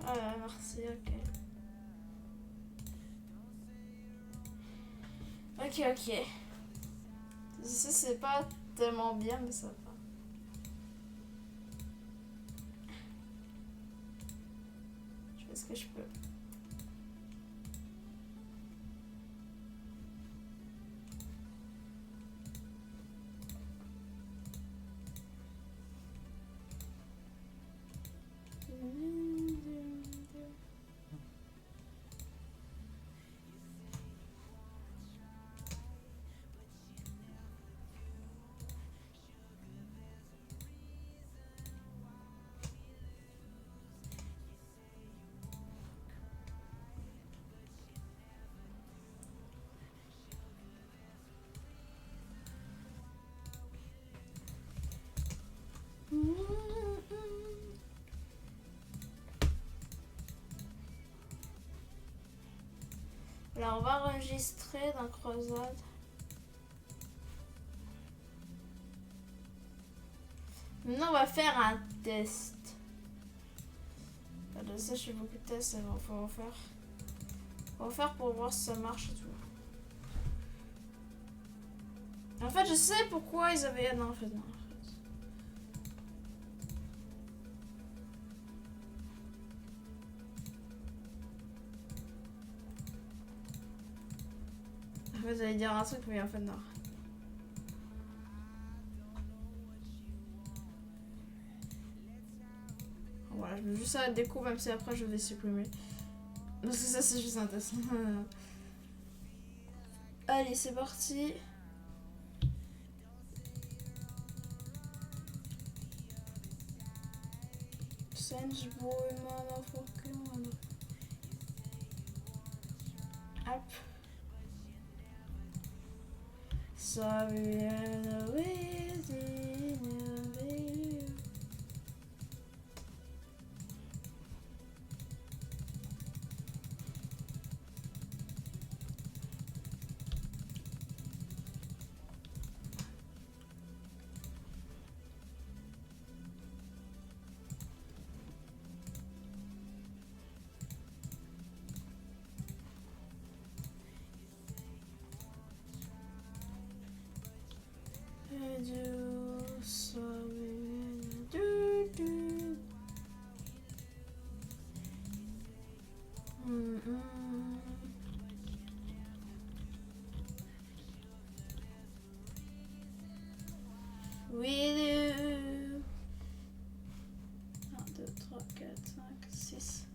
Ah, merci, ok. Ok. Ça, c'est pas tellement bien, mais ça va. Je fais ce que je peux. Là, on va enregistrer dans Croisade. Maintenant, on va faire un test. De ça, je fais beaucoup de tests, il faut en faire. On va faire pour voir si ça marche et tout. En fait, je sais pourquoi ils avaient... Non, en fait, non. En fait, j'allais dire un truc, mais en fait, non. Voilà, je mets juste ça à la déco, même si après je vais supprimer. Parce que ça, c'est juste un test. Allez, c'est parti. Senge boy, motherfucker. Hop. Sorry, We do. 1, 2, 3, 4, 5, 6.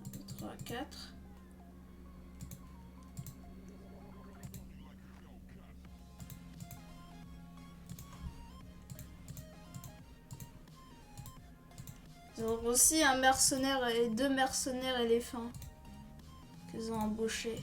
1, 2, 3, 4. Ils ont aussi un mercenaire et 2 mercenaires éléphants qu'ils ont embauchés.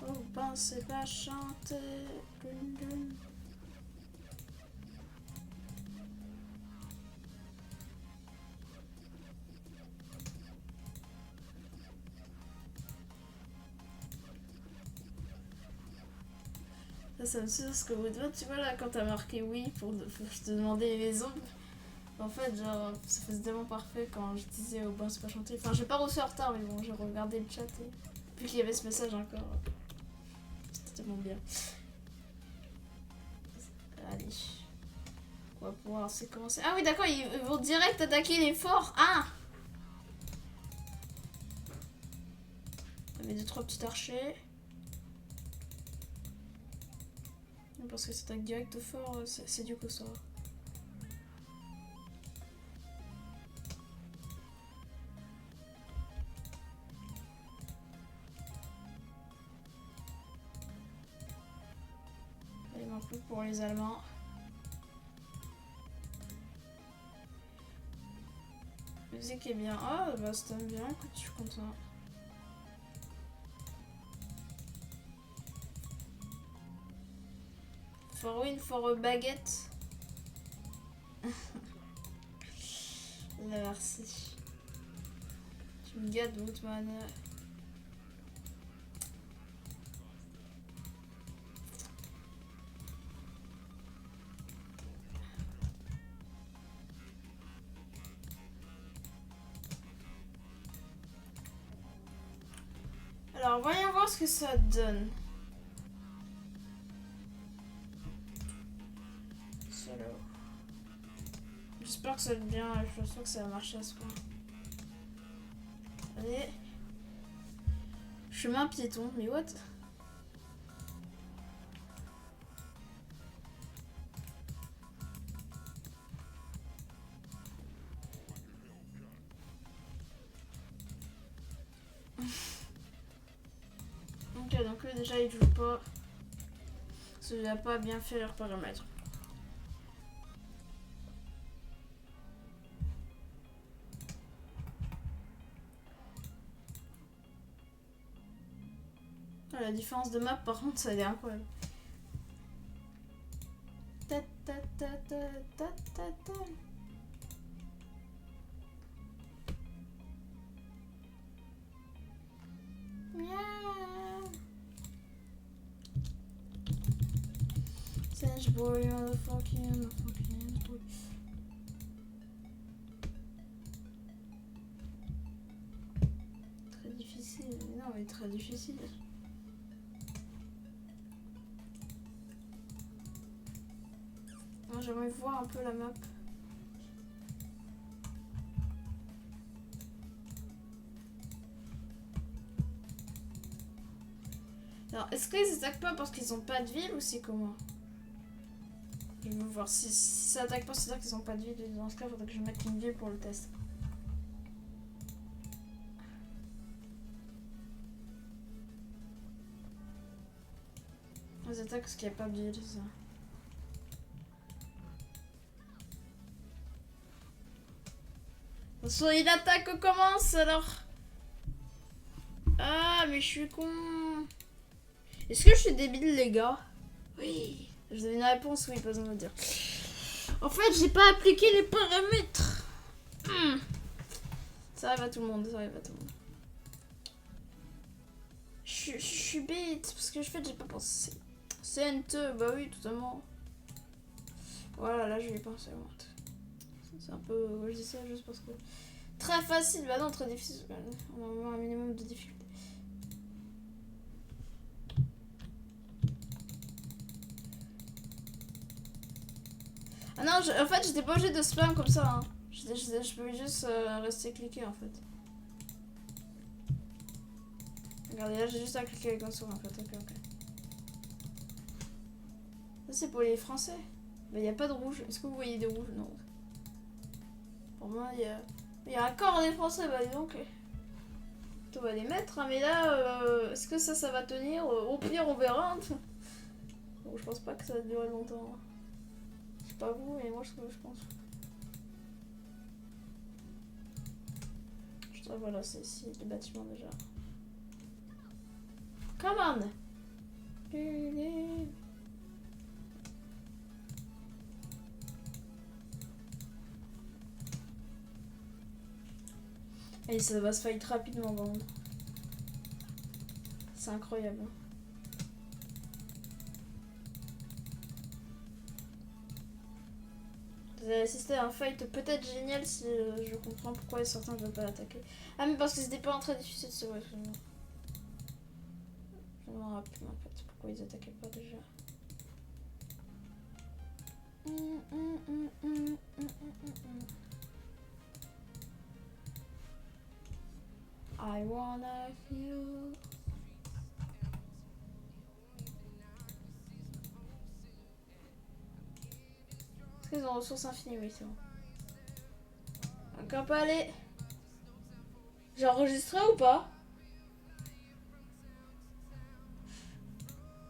Oh, pensez pas chanter. Ça me suit ce que vous dites. Tu vois là, quand t'as marqué oui pour te demander les ombres. En fait, genre, ça faisait tellement parfait quand je disais au bon, c'est pas chanté. Enfin, j'ai pas reçu en retard, mais bon, j'ai regardé le chat et. Vu qu'il y avait ce message encore. C'était tellement bien. Allez. On va pouvoir commencer. Ah oui, d'accord, ils vont direct attaquer les forts. Ah! Il y avait 2-3 petits archers. Parce que c'est attaque direct au fort, c'est du coup ça. Il manque plus pour les Allemands. La musique est bien. Ah, bah c'était bien, écoute, je suis content. For win, for a baguette. Merci. Tu me gâtes, Woodman. Alors, voyons voir ce que ça donne. J'espère que ça va être bien, je suis sûr que ça va marcher à ce point. Allez. Chemin piéton, mais what? Ok, donc eux déjà ils jouent pas. Parce qu'il n'a pas bien fait leur paramètres. La différence de map par contre ça a l'air incroyable. Ta ta ta ta ta ta ta. Sage boy, motherfucking boy. Très difficile, non mais très difficile. J'aimerais voir un peu la map. Alors, est-ce qu'ils attaquent pas parce qu'ils ont pas de ville ou c'est comment? Je veux voir si ça attaque pas, c'est-à-dire qu'ils ont pas de ville. Dans ce cas, il faudrait que je mette une ville pour le test. Ils attaquent parce qu'il n'y a pas de ville, c'est ça. Attention, il attaque, commence alors. Ah, mais je suis con. Est-ce que je suis débile, les gars? Oui. Je donne une réponse, oui, pas besoin de me dire. En fait, j'ai pas appliqué les paramètres. Ça arrive à tout le monde, ça arrive à tout le monde. Je suis bête, parce que en fait, j'ai pas pensé. CNT, bah oui, totalement. Voilà, là, je vais y penser. C'est un peu... je dis ça juste parce que... Très facile, bah non, très difficile. On va avoir un minimum de difficulté. Ah non, en fait, j'étais pas obligée de spam comme ça. Hein. Je pouvais juste rester cliquer en fait. Regardez, là, j'ai juste à cliquer avec ma souris en fait. Ok, ok. Ça, c'est pour les Français. Mais il n'y a pas de rouge. Est-ce que vous voyez des rouges? Non. Pour moi, il y a encore des Français, bah dis donc. On va les mettre, hein, mais là, est-ce que ça va tenir? Au pire, on verra. Hein. Bon, je pense pas que ça va durer longtemps. Je sais pas vous, mais moi, je pense. Voilà, c'est ici, les bâtiments déjà. Come on. Et ça va se fight rapidement, vraiment. C'est incroyable. Vous avez assisté à un fight peut-être génial si je comprends pourquoi certains ne veulent pas l'attaquer. Ah mais parce que c'était pas très difficile, c'est vrai. Je me rappelle en fait pourquoi ils attaquaient pas déjà. I wanna feel. Est-ce qu'ils ont ressources infinies? Oui, c'est bon. Encore pas aller. J'ai enregistré ou pas?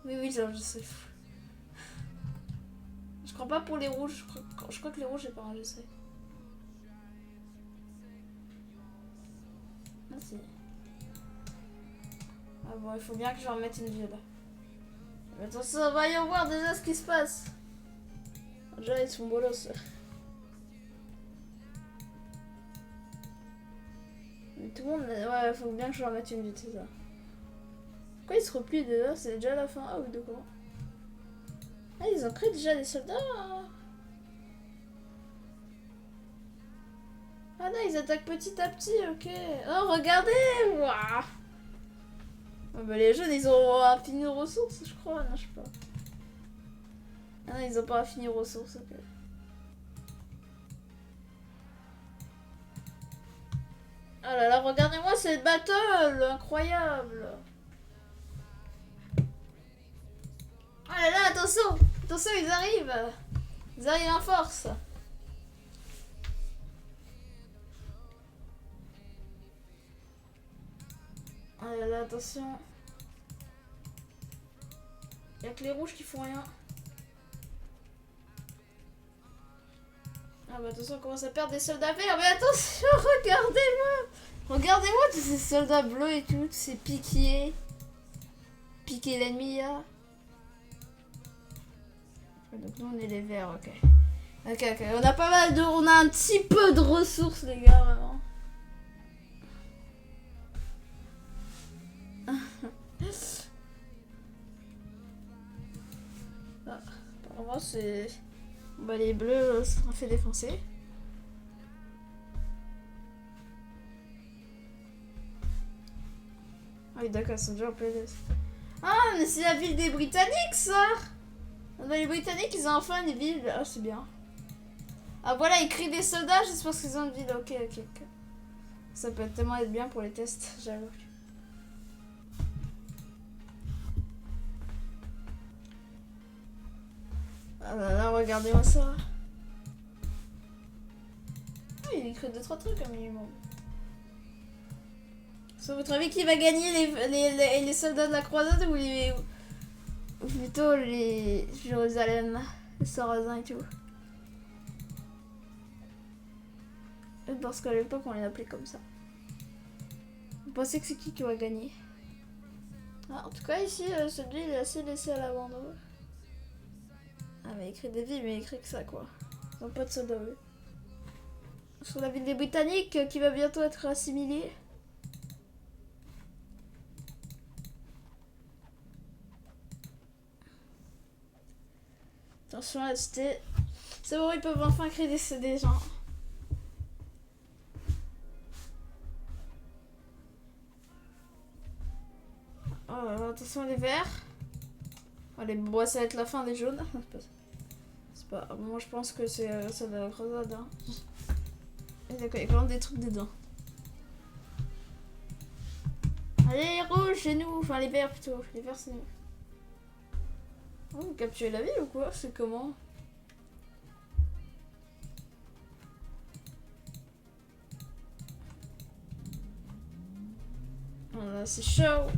Oui, j'ai enregistré. Je crois pas pour les rouges. Je crois que les rouges, j'ai pas enregistré. Ah si. Ah bon, il faut bien que je remette une ville. Mais attention, voyons voir déjà ce qui se passe. Déjà, ils sont bolos. Mais tout le monde... Ouais, il faut bien que je remette une ville, c'est ça. Pourquoi ils se replient déjà? C'est déjà la fin. Ah oui, d'accord. Ah, ils ont créé déjà des soldats. Ah non, ils attaquent petit à petit, ok. Oh, regardez. Ouah. Oh, bah, les jeunes, ils ont infini de ressources, je crois. Non, je sais pas. Ah non, ils ont pas infini de ressources, ok. Oh là là, regardez-moi cette battle, incroyable. Oh là là, attention. Attention, ils arrivent. Ils arrivent en force. Oh là là, attention. Y'a que les rouges qui font rien. Ah bah attention, on commence à perdre des soldats verts. Mais attention, regardez-moi. Regardez-moi tous ces soldats bleus et tout, tous ces piquiers. Piquer l'ennemi là. Donc nous on est les verts, ok. Ok, on a pas mal de... On a un petit peu de ressources les gars, vraiment. Ah, apparemment c'est... Bah les bleus se sont fait défoncer. Ah oui d'accord, ils sont déjà en PLS. Ah mais c'est la ville des Britanniques ça. Bah, les Britanniques ils ont enfin une ville. Ah c'est bien. Ah voilà, ils créent des soldats juste parce qu'ils ont une ville. Ok. Ça peut tellement être bien pour les tests, j'avoue. Ah là là, regardez-moi ça. Ah, il crée 2-3 trucs comme minimum. Sur votre avis, qui va gagner les soldats de la croisade ou les... Ou plutôt les Jérusalem, les Sarrasins et tout? Parce qu'à l'époque, on les appelait comme ça. Vous pensez que c'est qui va gagner? Ah, en tout cas, ici, celui il est assez laissé à l'abandon. Ah, mais il crée des villes, mais il crée que ça, quoi. Ils n'ont pas de soldats, eux. Sur la ville des Britanniques, qui va bientôt être assimilée. Attention à la cité. C'est bon, ils peuvent enfin créer des gens. Oh, attention les verts. Allez, bon, ça va être la fin des jaunes. C'est pas... Moi je pense que c'est ça de la croisade. Hein. D'accord, il y a quand même des trucs dedans. Allez, les rouges, c'est nous. Enfin, les verts plutôt. Les verts, c'est nous. Oh, vous capturez la ville ou quoi? C'est comment? Voilà, c'est chaud.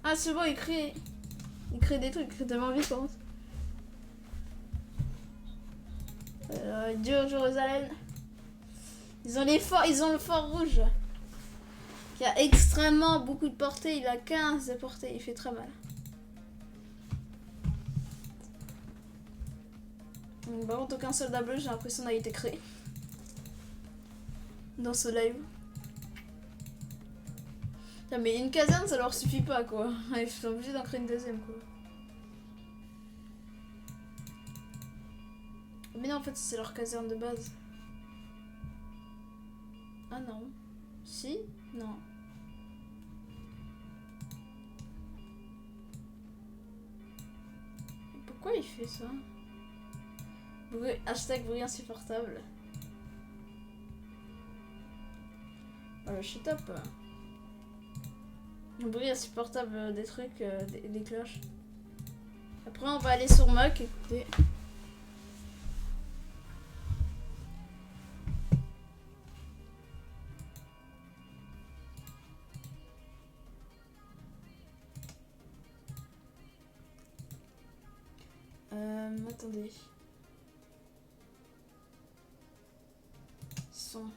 Ah, c'est bon, il crée des trucs, il crée tellement vite, je pense. Dieu Jérusalem. Ils ont le fort rouge. qui a extrêmement beaucoup de portée. Il a 15 de portée, il fait très mal. Donc, par contre, aucun soldat bleu, j'ai l'impression, n'a été créé dans ce live. Putain, mais une caserne, ça leur suffit pas, quoi. Ils sont obligés d'en créer une deuxième, quoi. Mais non, en fait, c'est leur caserne de base. Ah non. Si? Non. Pourquoi il fait ça? Hashtag bruit insupportable. Voilà, je suis top. Le bruit insupportable des trucs, des cloches. Après, on va aller sur Mac, écoutez. Attendez. Son.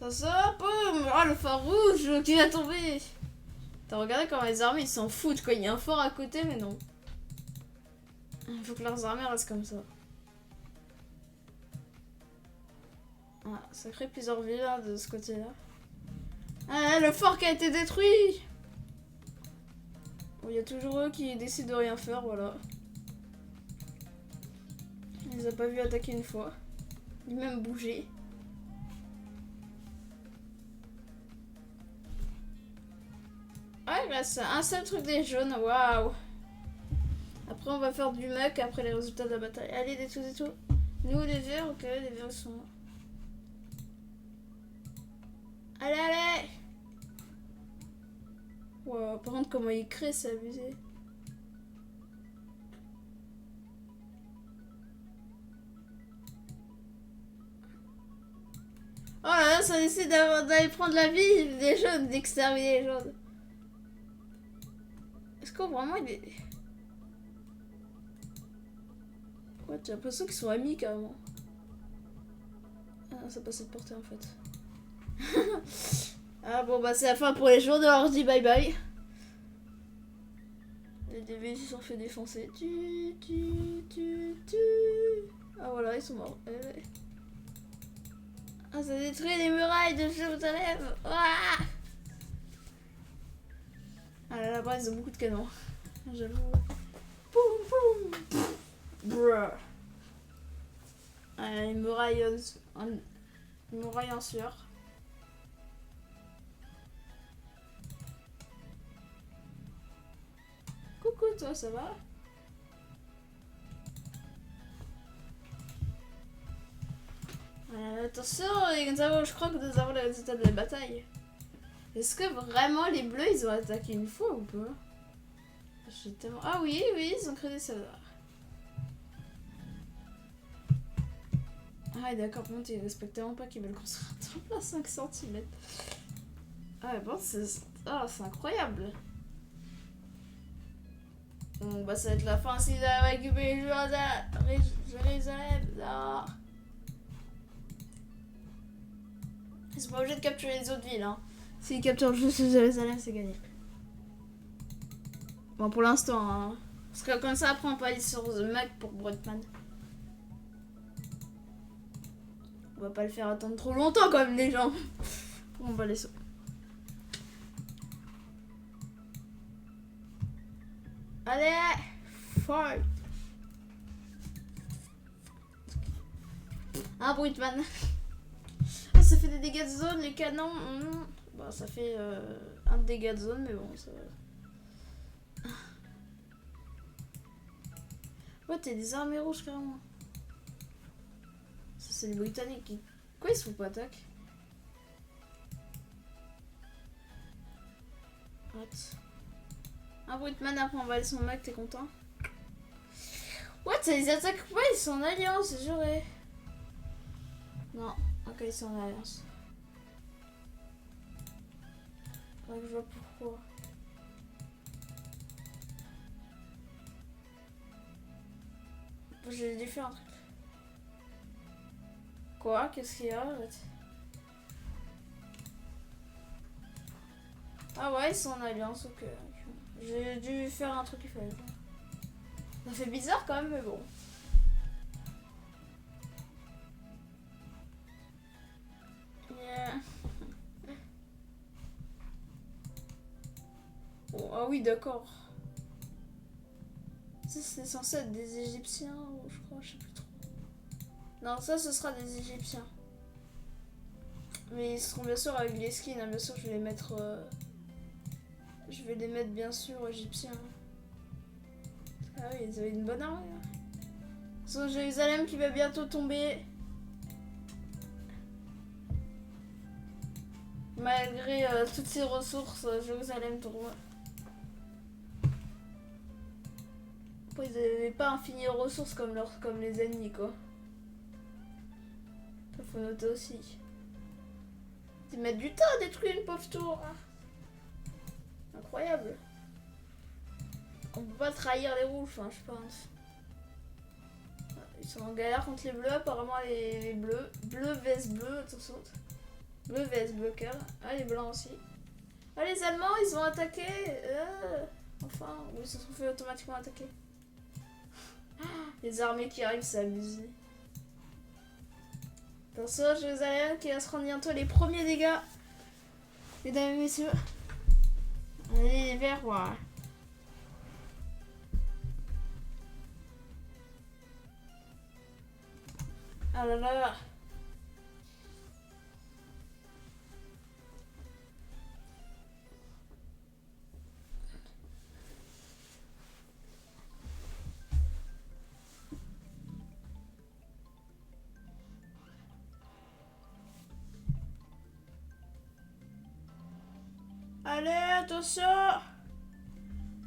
Ça, boum. Ah, le phare rouge qui va tomber. T'as regardé comment les armées ils s'en foutent quoi. Il y a un fort à côté, mais non. Il faut que leurs armées restent comme ça. Ah, ça crée plusieurs villes hein, de ce côté-là. Ah, le fort qui a été détruit. Bon, il y a toujours eux qui décident de rien faire, voilà. Il les a pas vus attaquer une fois. Ni même bouger. Ouais, il reste un seul truc des jaunes, waouh. Après, on va faire du mec après les résultats de la bataille. Allez, des tout. Nous, les verts, ok, les verts sont là. Allez. Wow, par contre, comment il crée, c'est abusé. Oh là là, ça décide d'aller prendre la vie des jaunes, d'exterminer les jaunes. Est-ce que vraiment il est... Ouais, j'ai l'impression qu'ils sont amis carrément. Ah, ça passe de portée en fait. Ah bon, bah c'est la fin pour les jaunes, alors je dis bye bye. Les DV ils se sont fait défoncer. Ah voilà, ils sont morts. Ah, ça détruit les murailles de Jérusalem. Ah, là, là-bas, ils ont beaucoup de canons. J'avoue. Boum, boum. Bruh. Une muraille en sueur. Coucou, toi, ça va? Attention, les Gonzalo, je crois que nous avons les résultats de la bataille. Est-ce que vraiment les bleus ils ont attaqué une fois ou pas? Tellement... Ah oui, ils ont créé des soldats. Ah d'accord, par contre ils respectent tellement pas qu'ils veulent construire un temple à 5 cm. Ah ouais, bon, c'est incroyable. Bon bah ça va être la fin s'ils arrivent à récupérer Jérusalem. Non. Ils sont pas obligés de capturer les autres villes hein. S'ils capturent juste Jérusalem, c'est gagné. Bon, pour l'instant, hein. Parce que comme ça, après, on peut aller sur The Mac pour Broadman. On va pas le faire attendre trop longtemps, quand même, les gens. On va les sauver. Allez, fight. Un Broadman. Ah, ça fait des dégâts de zone, les canons. Bah, ça fait un dégât de zone, mais bon, ça va. Ouais, t'as des armées rouges carrément. Ça, c'est les Britanniques qui. Quoi, ils se font pas attaque? What? Un Brutman après on va aller son mec, t'es content? What? Ça les attaque pas, ils sont en alliance, j'aurais. Non, ok, ils sont en alliance. Donc, je vois pourquoi. J'ai dû faire un truc. Quoi? Qu'est-ce qu'il y a? Arrête. Ah ouais, ils sont en alliance, ok. J'ai dû faire un truc qu'il fallait pas. Ça fait bizarre quand même, mais bon. Yeah. Oh, ah oui, d'accord. Ça, c'est censé être des Égyptiens, je crois, je sais plus trop. Non, ça, ce sera des Égyptiens. Mais ils seront bien sûr avec les skins, hein. Bien sûr, je vais les mettre... Je vais les mettre, bien sûr, égyptiens. Ah oui, ils avaient une bonne armée, là. C'est Jérusalem qui va bientôt tomber. Malgré toutes ces ressources, Jérusalem tombe. Après, ils n'avaient pas infini de ressources comme les ennemis, quoi. Ça, faut noter aussi. Ils mettent du temps à détruire une pauvre tour. Hein. Incroyable. On peut pas trahir les rouges, hein, je pense. Ils sont en galère contre les bleus, apparemment les bleus. Bleu vs bleu, attention. Bleu vs bleu cœur. Ah, les blancs aussi. Ah, les Allemands, ils ont attaqué. Enfin, ils se sont fait automatiquement attaquer. Les armées qui arrivent, c'est abusé. Attention, Jérusalem qui va se rendre bientôt les premiers dégâts. Mesdames et messieurs. Allez, les verts, ouais. Ah là là. Allez, attention.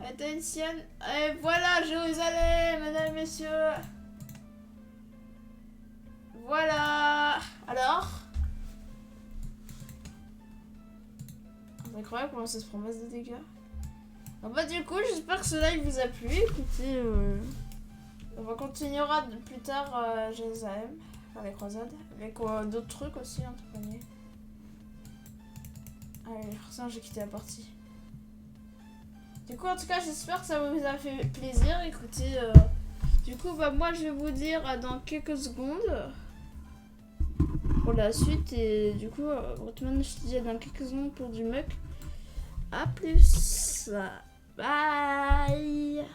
Attention. Et voilà, Jérusalem, mesdames et messieurs. Voilà. Alors, c'est incroyable comment ça se prend masse de dégâts. Bon bah du coup, j'espère que ce live vous a plu. Écoutez, on va continuera plus tard Jérusalem, faire les croisades, avec d'autres trucs aussi en tout cas. Allez, ça j'ai quitté la partie. Du coup, en tout cas, j'espère que ça vous a fait plaisir. Écoutez, du coup, bah moi je vais vous dire dans quelques secondes pour la suite. Et du coup, Rotman, je te dis dans quelques secondes pour du muck. A plus. Bye.